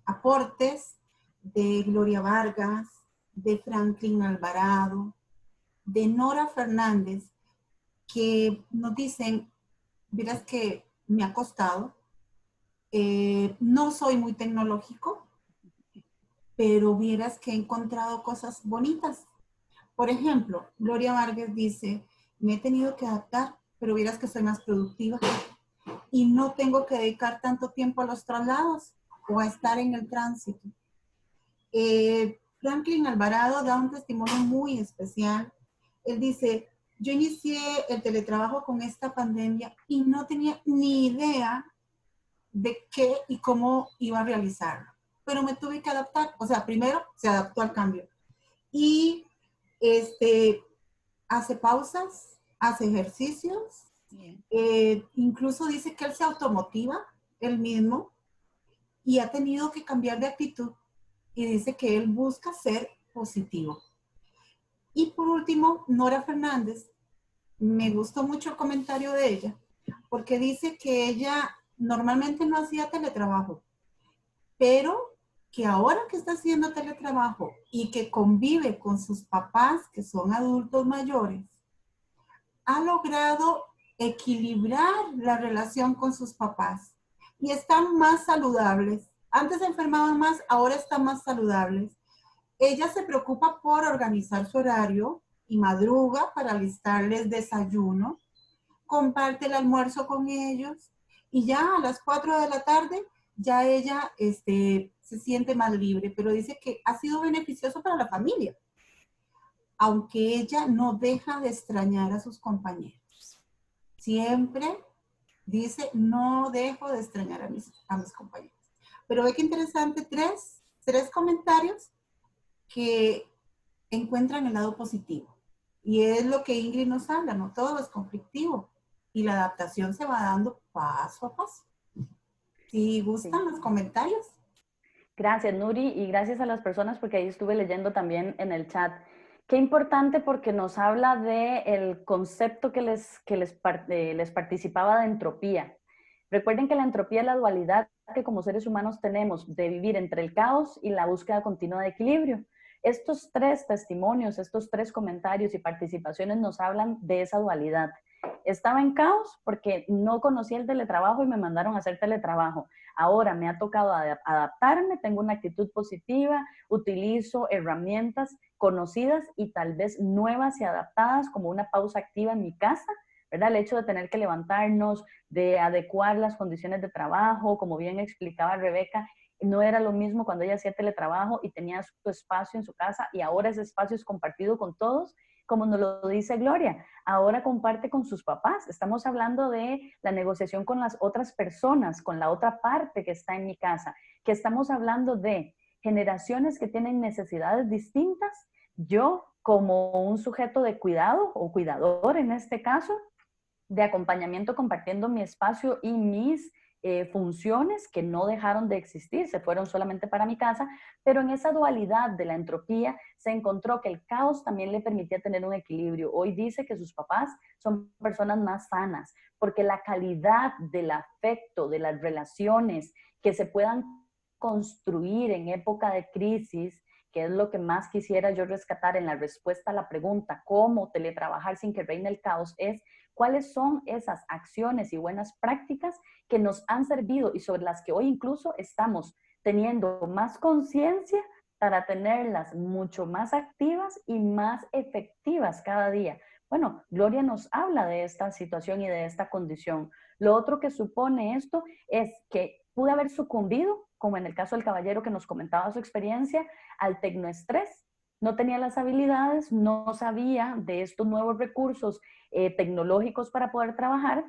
aportes de Gloria Vargas, de Franklin Alvarado, de Nora Fernández, que nos dicen, verás que me ha costado, no soy muy tecnológico, pero vieras que he encontrado cosas bonitas. Por ejemplo, Gloria Vargas dice, me he tenido que adaptar, pero vieras que soy más productiva y no tengo que dedicar tanto tiempo a los traslados o a estar en el tránsito. Franklin Alvarado da un testimonio muy especial. Él dice, yo inicié el teletrabajo con esta pandemia y no tenía ni idea de qué y cómo iba a realizarlo. Pero me tuve que adaptar. O sea, primero se adaptó al cambio. Y hace pausas, hace ejercicios. Incluso dice que él se automotiva él mismo y ha tenido que cambiar de actitud y dice que él busca ser positivo. Y por último, Nora Fernández, me gustó mucho el comentario de ella, porque dice que ella normalmente no hacía teletrabajo, pero que ahora que está haciendo teletrabajo y que convive con sus papás, que son adultos mayores, ha logrado equilibrar la relación con sus papás y están más saludables. Antes se enfermaban más, ahora están más saludables. Ella se preocupa por organizar su horario y madruga para alistarles desayuno, comparte el almuerzo con ellos y ya a las 4 de la tarde ya ella se siente más libre, pero dice que ha sido beneficioso para la familia, aunque ella no deja de extrañar a sus compañeros. Siempre dice, no dejo de extrañar a mis compañeros. Pero ve que interesante, tres comentarios que encuentran el lado positivo. Y es lo que Ingrid nos habla, no todo es conflictivo. Y la adaptación se va dando paso a paso. Si gustan los comentarios. Gracias, Nuri, y gracias a las personas porque ahí estuve leyendo también en el chat. Qué importante porque nos habla del concepto que les participaba de entropía. Recuerden que la entropía es la dualidad que como seres humanos tenemos de vivir entre el caos y la búsqueda continua de equilibrio. Estos tres testimonios, estos tres comentarios y participaciones nos hablan de esa dualidad. Estaba en caos porque no conocía el teletrabajo y me mandaron a hacer teletrabajo. Ahora me ha tocado adaptarme, tengo una actitud positiva, utilizo herramientas conocidas y tal vez nuevas y adaptadas como una pausa activa en mi casa, ¿verdad? El hecho de tener que levantarnos, de adecuar las condiciones de trabajo, como bien explicaba Rebeca, no era lo mismo cuando ella hacía teletrabajo y tenía su espacio en su casa y ahora ese espacio es compartido con todos, como nos lo dice Gloria, ahora comparte con sus papás. Estamos hablando de la negociación con las otras personas, con la otra parte que está en mi casa, que estamos hablando de generaciones que tienen necesidades distintas. Yo, como un sujeto de cuidado o cuidador en este caso, de acompañamiento compartiendo mi espacio y mis funciones que no dejaron de existir, se fueron solamente para mi casa, pero en esa dualidad de la entropía se encontró que el caos también le permitía tener un equilibrio. Hoy dice que sus papás son personas más sanas, porque la calidad del afecto, de las relaciones que se puedan construir en época de crisis, que es lo que más quisiera yo rescatar en la respuesta a la pregunta, ¿cómo teletrabajar sin que reine el caos? Es cuáles son esas acciones y buenas prácticas que nos han servido y sobre las que hoy incluso estamos teniendo más conciencia para tenerlas mucho más activas y más efectivas cada día. Bueno, Gloria nos habla de esta situación y de esta condición. Lo otro que supone esto es que pude haber sucumbido, como en el caso del caballero que nos comentaba su experiencia, al tecnoestrés. No tenía las habilidades, no sabía de estos nuevos recursos tecnológicos para poder trabajar.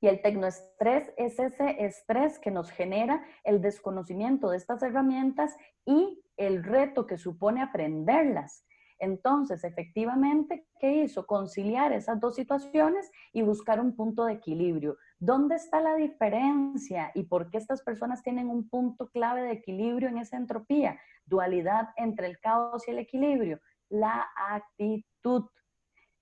Y el tecnoestrés es ese estrés que nos genera el desconocimiento de estas herramientas y el reto que supone aprenderlas. Entonces, efectivamente, ¿qué hizo? Conciliar esas dos situaciones y buscar un punto de equilibrio. ¿Dónde está la diferencia y por qué estas personas tienen un punto clave de equilibrio en esa entropía? Dualidad entre el caos y el equilibrio. La actitud.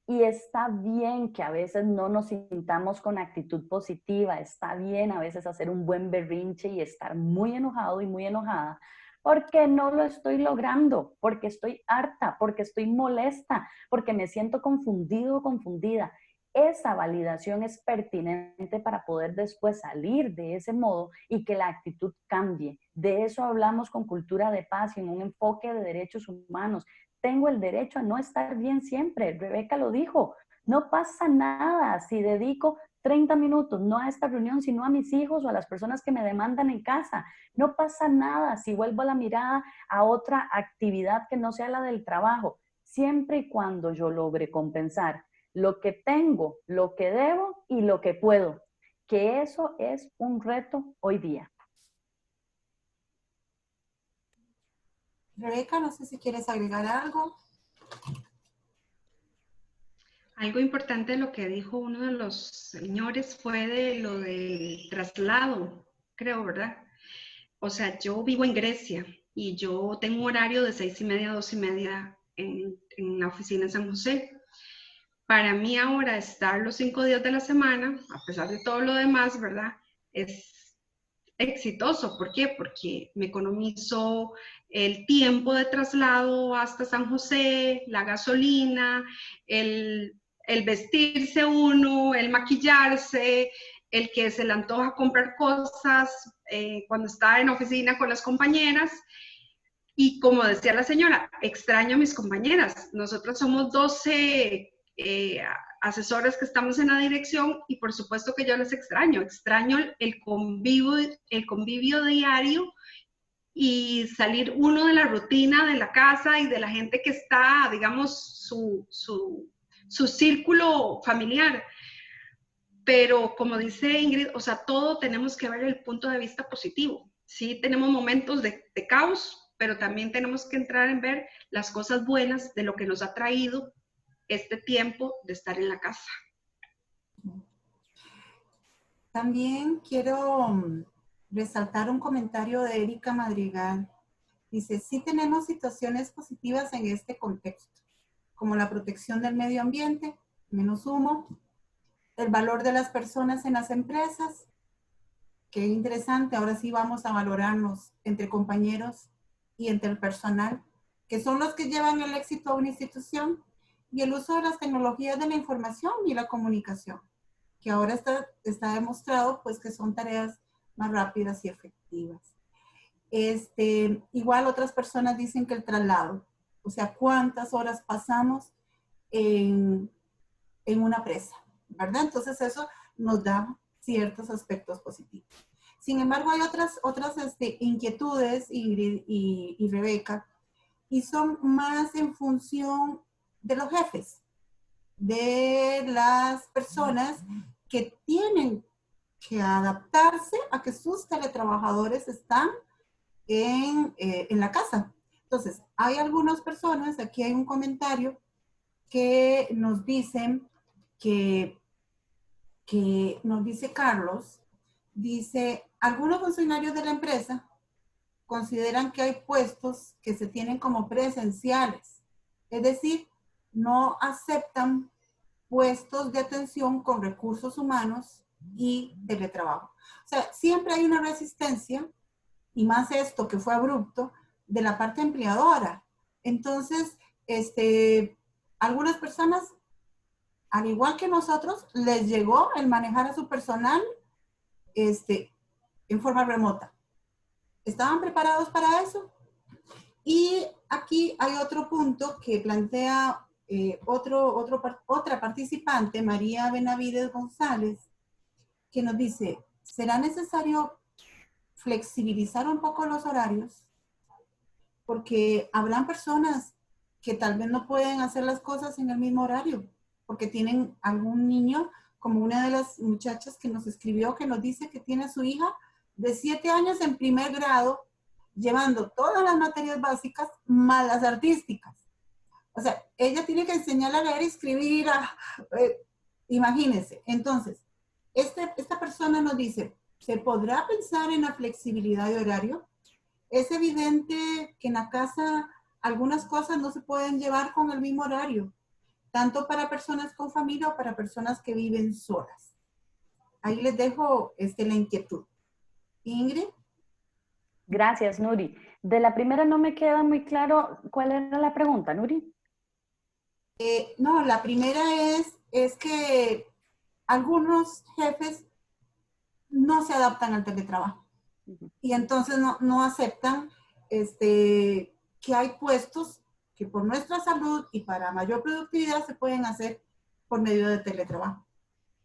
Y está bien que a veces no nos sintamos con actitud positiva, está bien a veces hacer un buen berrinche y estar muy enojado y muy enojada, porque no lo estoy logrando, porque estoy harta, porque estoy molesta, porque me siento confundido o confundida. Esa validación es pertinente para poder después salir de ese modo y que la actitud cambie. De eso hablamos con Cultura de Paz y en un enfoque de derechos humanos. Tengo el derecho a no estar bien siempre. Rebeca lo dijo. No pasa nada si dedico 30 minutos, no a esta reunión, sino a mis hijos o a las personas que me demandan en casa. No pasa nada si vuelvo la mirada a otra actividad que no sea la del trabajo, siempre y cuando yo logre compensar lo que tengo, lo que debo y lo que puedo, que eso es un reto hoy día. Rebeca, no sé si quieres agregar algo. Algo importante de lo que dijo uno de los señores fue de lo del traslado, creo, ¿verdad? O sea, yo vivo en Grecia y yo tengo un horario de 6:30 a 2:30 en la oficina en San José. Para mí ahora estar los 5 días de la semana, a pesar de todo lo demás, ¿verdad? Es exitoso. ¿Por qué? Porque me economizo el tiempo de traslado hasta San José, la gasolina, el vestirse uno, el maquillarse, el que se le antoja comprar cosas cuando está en oficina con las compañeras. Y como decía la señora, extraño a mis compañeras. Nosotros somos 12 asesoras que estamos en la dirección y por supuesto que yo les extraño. Extraño el convivio diario y salir uno de la rutina de la casa y de la gente que está, digamos, su círculo familiar. Pero como dice Ingrid, o sea, todo tenemos que ver el punto de vista positivo. Sí, tenemos momentos de caos, pero también tenemos que entrar en ver las cosas buenas de lo que nos ha traído este tiempo de estar en la casa. También quiero resaltar un comentario de Erika Madrigal. Dice, sí tenemos situaciones positivas en este contexto, como la protección del medio ambiente, menos humo, el valor de las personas en las empresas. Qué interesante, ahora sí vamos a valorarnos entre compañeros y entre el personal, que son los que llevan el éxito a una institución, y el uso de las tecnologías de la información y la comunicación, que ahora está demostrado pues que son tareas más rápidas y efectivas. Igual otras personas dicen que el traslado, o sea, cuántas horas pasamos en una presa, ¿verdad? Entonces eso nos da ciertos aspectos positivos. Sin embargo, hay otras inquietudes, Ingrid y Rebeca, y son más en función de los jefes, de las personas que tienen que adaptarse a que sus teletrabajadores están en la casa. Entonces, hay algunas personas, aquí hay un comentario que nos dicen que nos dice Carlos, dice, algunos funcionarios de la empresa consideran que hay puestos que se tienen como presenciales, es decir, no aceptan puestos de atención con recursos humanos y teletrabajo. O sea, siempre hay una resistencia, y más esto que fue abrupto, de la parte empleadora. Entonces, algunas personas, al igual que nosotros, les llegó el manejar a su personal en forma remota. ¿Estaban preparados para eso? Y aquí hay otro punto que plantea otra participante, María Benavides González, que nos dice, ¿será necesario flexibilizar un poco los horarios? Porque habrán personas que tal vez no pueden hacer las cosas en el mismo horario, porque tienen algún niño, como una de las muchachas que nos escribió, que nos dice que tiene a su hija de 7 años en primer grado, llevando todas las materias básicas, más las artísticas. O sea, ella tiene que enseñarle a leer y escribir, imagínense. Entonces, esta persona nos dice, ¿se podrá pensar en la flexibilidad de horario? Es evidente que en la casa algunas cosas no se pueden llevar con el mismo horario, tanto para personas con familia o para personas que viven solas. Ahí les dejo la inquietud. Ingrid. Gracias, Nuri. De la primera no me queda muy claro cuál era la pregunta, Nuri. No, la primera es que algunos jefes no se adaptan al teletrabajo y entonces no aceptan que hay puestos que por nuestra salud y para mayor productividad se pueden hacer por medio de teletrabajo.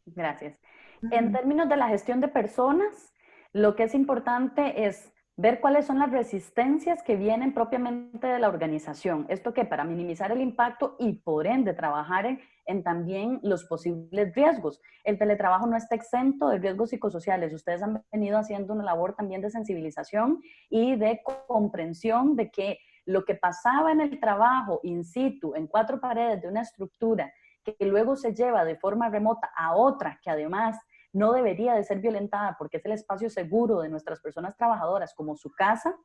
Gracias. En términos de la gestión de personas, lo que es importante es ver cuáles son las resistencias que vienen propiamente de la organización. Esto que para minimizar el impacto y por ende trabajar en también los posibles riesgos. El teletrabajo no está exento de riesgos psicosociales. Ustedes han venido haciendo una labor también de sensibilización y de comprensión de que lo que pasaba en el trabajo in situ, en 4 paredes de una estructura, que luego se lleva de forma remota a otra que además no debería de ser violentada porque es el espacio seguro de nuestras personas trabajadoras como su casa,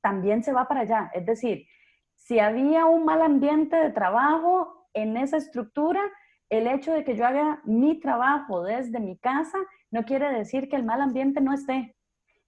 también se va para allá. Es decir, si había un mal ambiente de trabajo en esa estructura, el hecho de que yo haga mi trabajo desde mi casa no quiere decir que el mal ambiente no esté.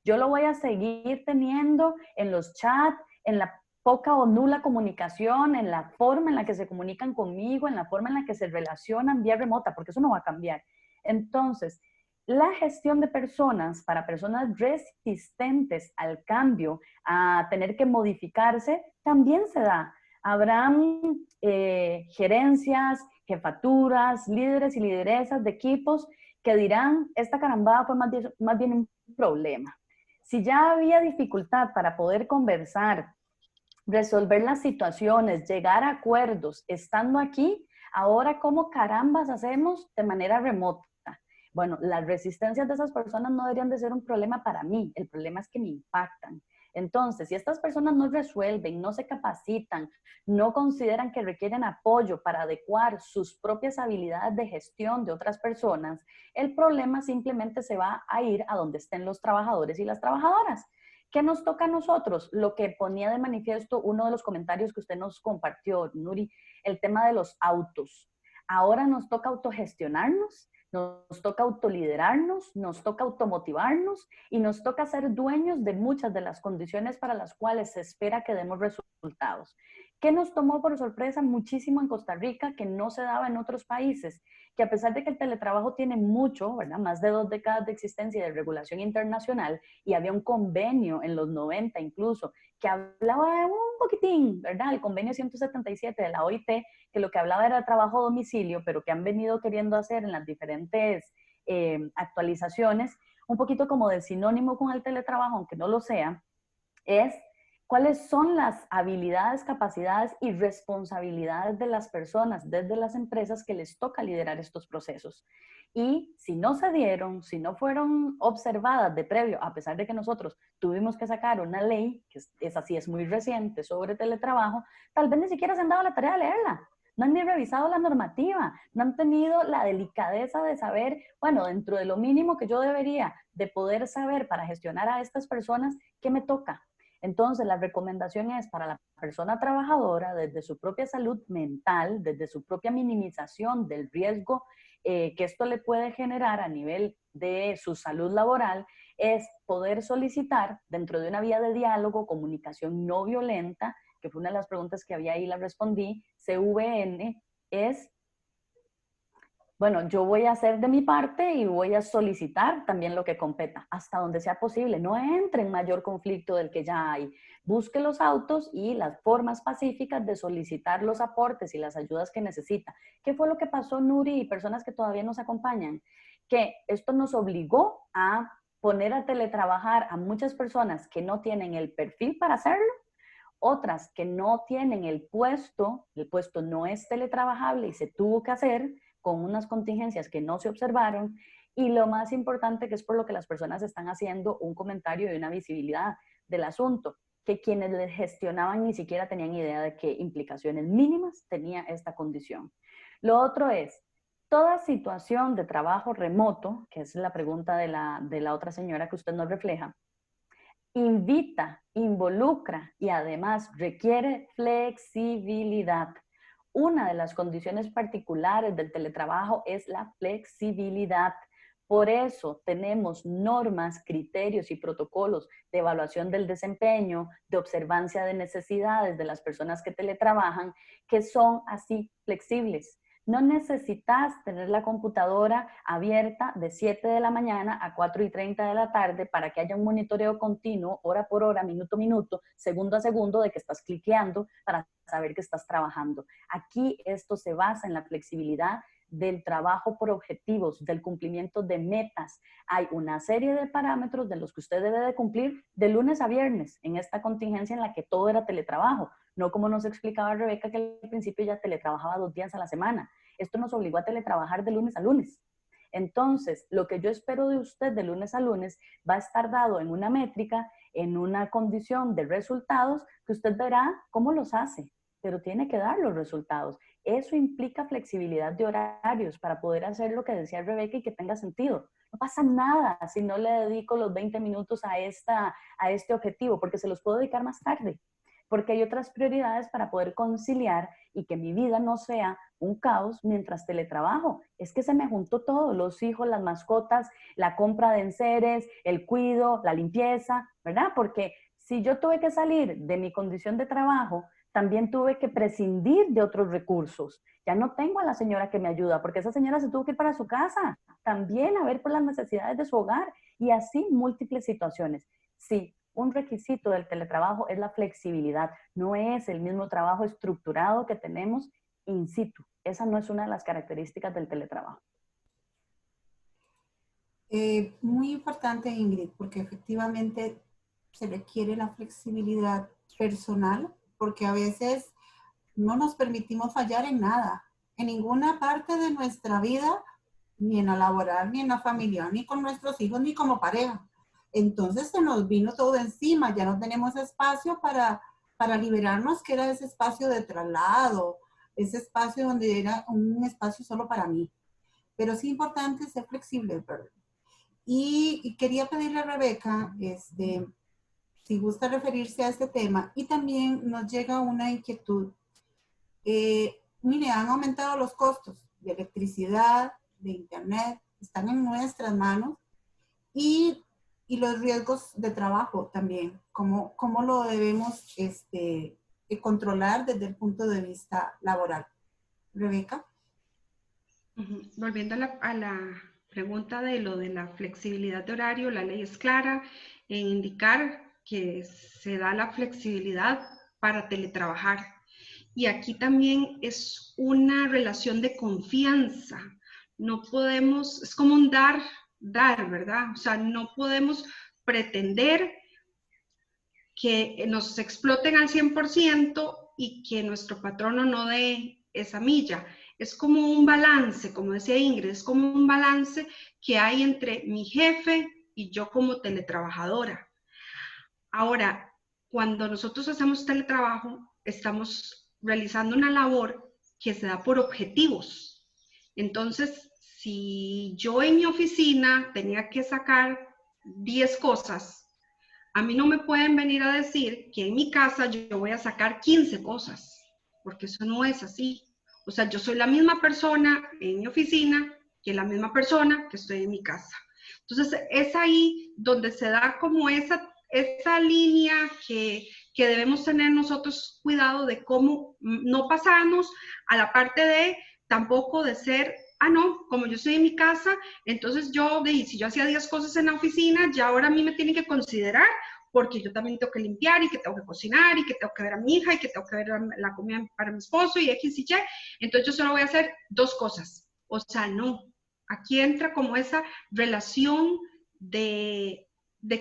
Yo lo voy a seguir teniendo en los chats, en la poca o nula comunicación, en la forma en la que se comunican conmigo, en la forma en la que se relacionan vía remota, porque eso no va a cambiar. Entonces, la gestión de personas para personas resistentes al cambio, a tener que modificarse, también se da. Habrán gerencias, jefaturas, líderes y lideresas de equipos que dirán, esta carambada fue más bien un problema. Si ya había dificultad para poder conversar, resolver las situaciones, llegar a acuerdos, estando aquí, ahora ¿cómo carambas hacemos de manera remota? Bueno, las resistencias de esas personas no deberían de ser un problema para mí, el problema es que me impactan. Entonces, si estas personas no resuelven, no se capacitan, no consideran que requieren apoyo para adecuar sus propias habilidades de gestión de otras personas, el problema simplemente se va a ir a donde estén los trabajadores y las trabajadoras. ¿Qué nos toca a nosotros? Lo que ponía de manifiesto uno de los comentarios que usted nos compartió, Nuri, el tema de los autos. Ahora nos toca autogestionarnos, nos toca autoliderarnos, nos toca automotivarnos y nos toca ser dueños de muchas de las condiciones para las cuales se espera que demos resultados. ¿Qué nos tomó por sorpresa muchísimo en Costa Rica que no se daba en otros países? Que a pesar de que el teletrabajo tiene mucho, ¿verdad? Más de 2 décadas de existencia y de regulación internacional, y había un convenio en los 90 incluso, que hablaba de un poquitín, ¿verdad? El convenio 177 de la OIT, que lo que hablaba era trabajo a domicilio, pero que han venido queriendo hacer en las diferentes actualizaciones, un poquito como de sinónimo con el teletrabajo, aunque no lo sea, es cuáles son las habilidades, capacidades y responsabilidades de las personas desde las empresas que les toca liderar estos procesos. Y si no se dieron, si no fueron observadas de previo, a pesar de que nosotros tuvimos que sacar una ley, que es así, es muy reciente, sobre teletrabajo, tal vez ni siquiera se han dado la tarea de leerla. No han ni revisado la normativa, no han tenido la delicadeza de saber, bueno, dentro de lo mínimo que yo debería de poder saber para gestionar a estas personas, ¿qué me toca? Entonces, la recomendación es para la persona trabajadora, desde su propia salud mental, desde su propia minimización del riesgo que esto le puede generar a nivel de su salud laboral, es poder solicitar dentro de una vía de diálogo, comunicación no violenta, que fue una de las preguntas que había ahí, la respondí, CVN, es, bueno, yo voy a hacer de mi parte y voy a solicitar también lo que competa, hasta donde sea posible. No entre en mayor conflicto del que ya hay. Busque los autos y las formas pacíficas de solicitar los aportes y las ayudas que necesita. ¿Qué fue lo que pasó, Nuri, y personas que todavía nos acompañan? Que esto nos obligó a poner a teletrabajar a muchas personas que no tienen el perfil para hacerlo, otras que no tienen el puesto no es teletrabajable y se tuvo que hacer con unas contingencias que no se observaron, y lo más importante, que es por lo que las personas están haciendo un comentario y una visibilidad del asunto, que quienes les gestionaban ni siquiera tenían idea de qué implicaciones mínimas tenía esta condición. Lo otro es, toda situación de trabajo remoto, que es la pregunta de la otra señora que usted nos refleja, invita, involucra y además requiere flexibilidad. Una de las condiciones particulares del teletrabajo es la flexibilidad. Por eso tenemos normas, criterios y protocolos de evaluación del desempeño, de observancia de necesidades de las personas que teletrabajan, que son así flexibles. No necesitas tener la computadora abierta de 7 de la mañana a 4:30 de la tarde para que haya un monitoreo continuo, hora por hora, minuto a minuto, segundo a segundo, de que estás cliqueando para saber que estás trabajando. Aquí esto se basa en la flexibilidad del trabajo por objetivos, del cumplimiento de metas. Hay una serie de parámetros de los que usted debe de cumplir de lunes a viernes en esta contingencia en la que todo era teletrabajo. No como nos explicaba Rebeca, que al principio ya teletrabajaba 2 días a la semana. Esto nos obligó a teletrabajar de lunes a lunes. Entonces, lo que yo espero de usted de lunes a lunes va a estar dado en una métrica, en una condición de resultados que usted verá cómo los hace, pero tiene que dar los resultados. Eso implica flexibilidad de horarios para poder hacer lo que decía Rebeca y que tenga sentido. no pasa nada si no le dedico los 20 minutos a este objetivo, porque se los puedo dedicar más tarde, porque hay otras prioridades para poder conciliar y que mi vida no sea un caos mientras teletrabajo. Es que se me juntó todo, los hijos, las mascotas, la compra de enseres, el cuido, la limpieza, ¿verdad? Porque si yo tuve que salir de mi condición de trabajo, también tuve que prescindir de otros recursos. Ya no tengo a la señora que me ayuda, porque esa señora se tuvo que ir para su casa, también a ver por las necesidades de su hogar, y así múltiples situaciones. Sí, un requisito del teletrabajo es la flexibilidad, no es el mismo trabajo estructurado que tenemos in situ. Esa no es una de las características del teletrabajo. Muy importante, Ingrid, porque efectivamente se requiere la flexibilidad personal, porque a veces no nos permitimos fallar en nada, en ninguna parte de nuestra vida, ni en la laboral, ni en la familiar, ni con nuestros hijos, ni como pareja. Entonces se nos vino todo encima, ya no tenemos espacio para liberarnos, que era ese espacio de traslado, ese espacio donde era un espacio solo para mí. Pero es importante ser flexible, ¿verdad? Y quería pedirle a Rebeca, si gusta referirse a este tema, y también nos llega una inquietud. Mire, han aumentado los costos de electricidad, de internet, están en nuestras manos, y los riesgos de trabajo también, cómo lo debemos controlar desde el punto de vista laboral. Rebeca. Volviendo a la pregunta de lo de la flexibilidad de horario, la ley es clara en indicar que se da la flexibilidad para teletrabajar. Y aquí también es una relación de confianza. No podemos, es como un dar, ¿verdad? O sea, no podemos pretender que nos exploten al 100% y que nuestro patrono no dé esa milla. Es como un balance, como decía Ingrid, es como un balance que hay entre mi jefe y yo como teletrabajadora. Ahora, cuando nosotros hacemos teletrabajo, estamos realizando una labor que se da por objetivos. Entonces, si yo en mi oficina tenía que sacar 10 cosas, a mí no me pueden venir a decir que en mi casa yo voy a sacar 15 cosas, porque eso no es así. O sea, yo soy la misma persona en mi oficina que la misma persona que estoy en mi casa. Entonces, es ahí donde se da como esa línea que debemos tener nosotros cuidado de cómo no pasarnos a la parte de tampoco de ser, no, como yo estoy en mi casa, entonces si yo hacía 10 cosas en la oficina, ya ahora a mí me tienen que considerar porque yo también tengo que limpiar y que tengo que cocinar y que tengo que ver a mi hija y que tengo que ver la comida para mi esposo y X y Y. Entonces yo solo voy a hacer 2 cosas. O sea, no. Aquí entra como esa relación de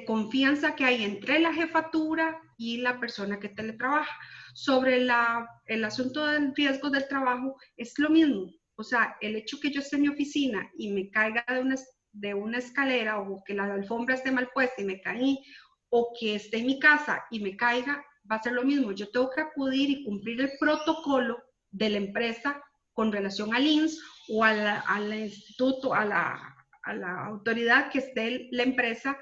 confianza que hay entre la jefatura y la persona que teletrabaja. Sobre el asunto del riesgo del trabajo, es lo mismo. O sea, el hecho que yo esté en mi oficina y me caiga de una escalera o que la alfombra esté mal puesta y me caí, o que esté en mi casa y me caiga, va a ser lo mismo. Yo tengo que acudir y cumplir el protocolo de la empresa con relación al INSS o al instituto, a la autoridad que esté la empresa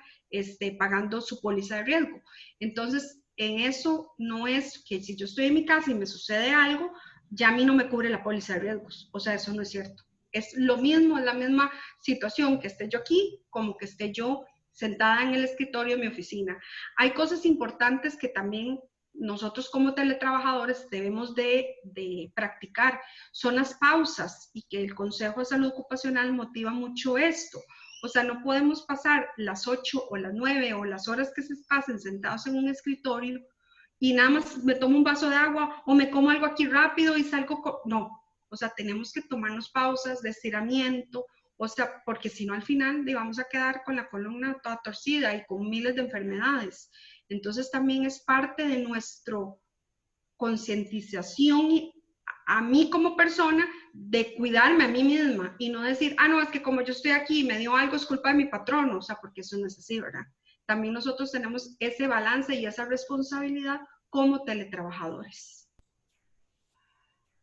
pagando su póliza de riesgo. Entonces, en eso no es que si yo estoy en mi casa y me sucede algo, ya a mí no me cubre la póliza de riesgos. O sea, eso no es cierto. Es lo mismo, es la misma situación que esté yo aquí como que esté yo sentada en el escritorio de mi oficina. Hay cosas importantes que también nosotros como teletrabajadores debemos de practicar. Son las pausas y que el Consejo de Salud Ocupacional motiva mucho esto. O sea, no podemos pasar las 8 o las 9 o las horas que se pasen sentados en un escritorio y nada más me tomo un vaso de agua o me como algo aquí rápido y salgo. No, o sea, tenemos que tomarnos pausas de estiramiento, o sea, porque si no al final vamos a quedar con la columna toda torcida y con miles de enfermedades. Entonces también es parte de nuestra concientización a mí como persona de cuidarme a mí misma y no decir, no, es que como yo estoy aquí y me dio algo es culpa de mi patrono, o sea, porque eso no es así, ¿verdad? También nosotros tenemos ese balance y esa responsabilidad como teletrabajadores.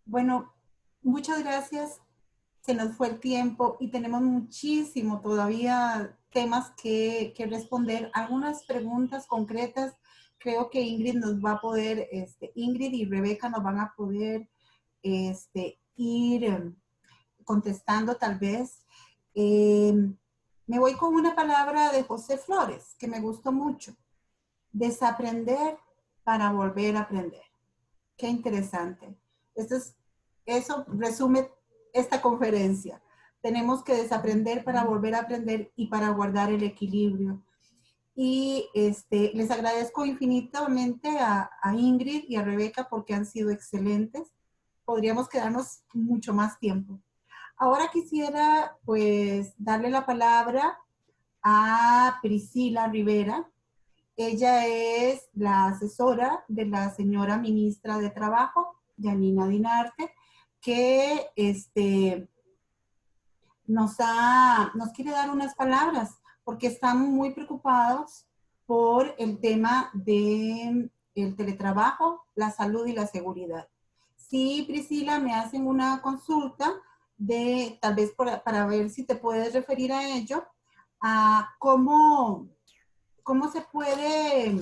Bueno, muchas gracias se nos fue el tiempo y tenemos muchísimo todavía temas que responder. Algunas preguntas concretas, creo que Ingrid nos va a poder, Ingrid y Rebeca nos van a poder ir contestando tal vez. Me voy con una palabra de José Flores que me gustó mucho. Desaprender para volver a aprender. Qué interesante. Eso resume esta conferencia. Tenemos que desaprender para volver a aprender y para guardar el equilibrio. Y les agradezco infinitamente a Ingrid y a Rebeca porque han sido excelentes. Podríamos quedarnos mucho más tiempo. Ahora quisiera pues darle la palabra a Priscila Rivera. Ella es la asesora de la señora ministra de Trabajo, Yanina Dinarte, que nos quiere dar unas palabras porque están muy preocupados por el tema del teletrabajo, la salud y la seguridad. Sí, Priscila, me hacen una consulta de, tal vez para ver si te puedes referir a ello, a cómo se puede,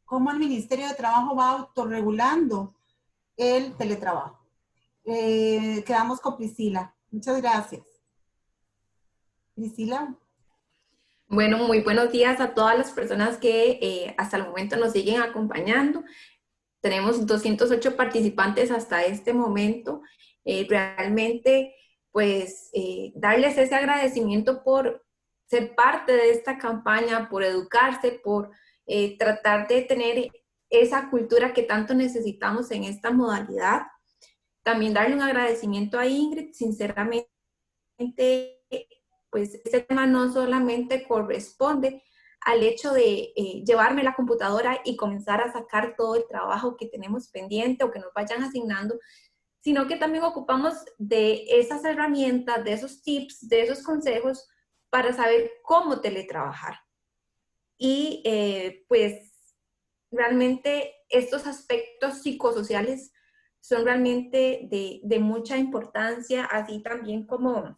cómo el Ministerio de Trabajo va autorregulando el teletrabajo. Quedamos con Priscila. Muchas gracias. Priscila. Bueno, muy buenos días a todas las personas que hasta el momento nos siguen acompañando. Tenemos 208 participantes hasta este momento. Realmente, pues, darles ese agradecimiento por ser parte de esta campaña, por educarse, por tratar de tener esa cultura que tanto necesitamos en esta modalidad. También darle un agradecimiento a Ingrid, sinceramente, pues este tema no solamente corresponde al hecho de llevarme la computadora y comenzar a sacar todo el trabajo que tenemos pendiente o que nos vayan asignando, sino que también ocupamos de esas herramientas, de esos tips, de esos consejos para saber cómo teletrabajar. Y pues realmente estos aspectos psicosociales son realmente de mucha importancia, así también como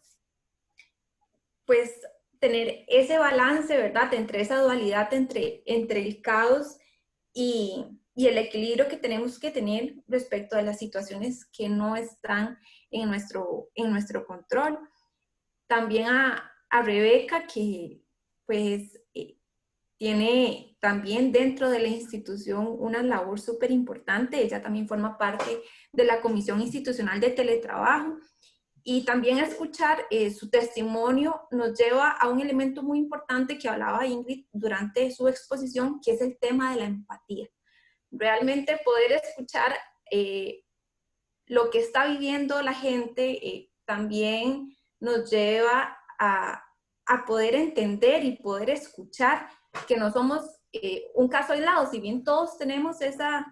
pues tener ese balance, ¿verdad? Entre esa dualidad entre el caos y el equilibrio que tenemos que tener respecto a las situaciones que no están en nuestro control. También a Rebeca, que pues tiene también dentro de la institución una labor súper importante. Ella también forma parte de la Comisión Institucional de Teletrabajo. Y también escuchar su testimonio nos lleva a un elemento muy importante que hablaba Ingrid durante su exposición, que es el tema de la empatía. Realmente poder escuchar lo que está viviendo la gente también nos lleva a poder entender y poder escuchar que no somos un caso aislado. Si bien todos tenemos esa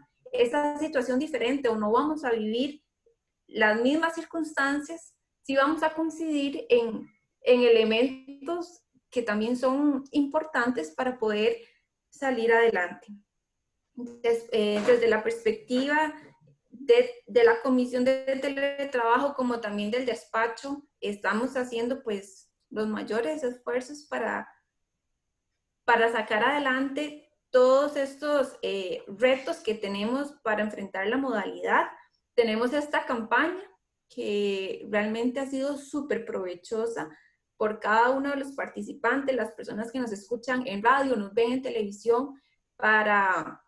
situación diferente o no vamos a vivir las mismas circunstancias, sí vamos a coincidir en elementos que también son importantes para poder salir adelante. Desde la perspectiva de la Comisión de Teletrabajo como también del despacho, estamos haciendo pues los mayores esfuerzos para sacar adelante todos estos retos que tenemos para enfrentar la modalidad. Tenemos esta campaña que realmente ha sido súper provechosa por cada uno de los participantes, las personas que nos escuchan en radio, nos ven en televisión, para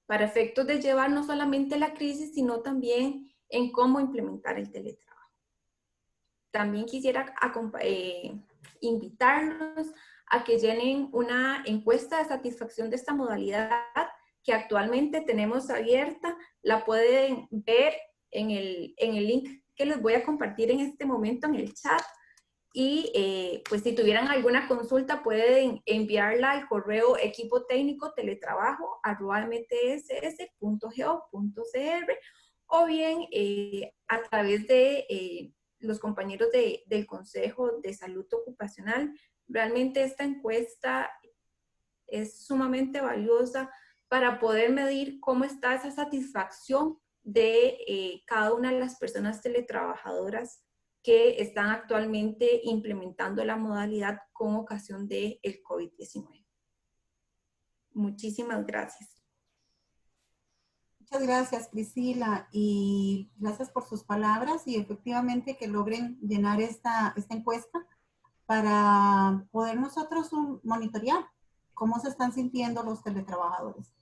efectos de llevar no solamente la crisis, sino también en cómo implementar el teletrabajo. También quisiera invitarlos a que llenen una encuesta de satisfacción de esta modalidad que actualmente tenemos abierta. La pueden ver en el link que les voy a compartir en este momento en el chat. Y pues si tuvieran alguna consulta pueden enviarla al correo equipotécnico-teletrabajo@mtss.go.cr o bien a través de los compañeros del Consejo de Salud Ocupacional. Realmente esta encuesta es sumamente valiosa para poder medir cómo está esa satisfacción de cada una de las personas teletrabajadoras que están actualmente implementando la modalidad con ocasión del COVID-19. Muchísimas gracias. Muchas gracias, Priscila, y gracias por sus palabras y efectivamente que logren llenar esta encuesta para poder nosotros monitorear cómo se están sintiendo los teletrabajadores.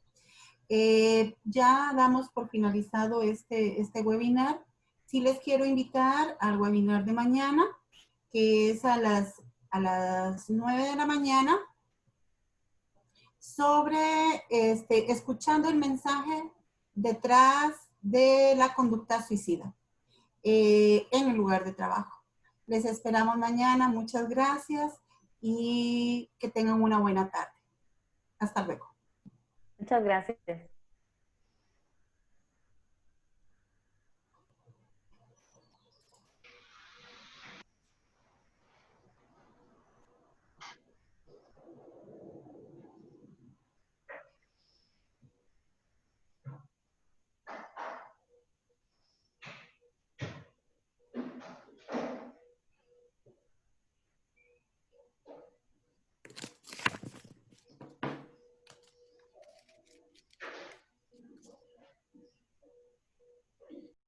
Ya damos por finalizado este webinar. Sí les quiero invitar al webinar de mañana, que es a las 9 de la mañana, sobre escuchando el mensaje detrás de la conducta suicida en el lugar de trabajo. Les esperamos mañana. Muchas gracias y que tengan una buena tarde. Hasta luego. Muchas gracias.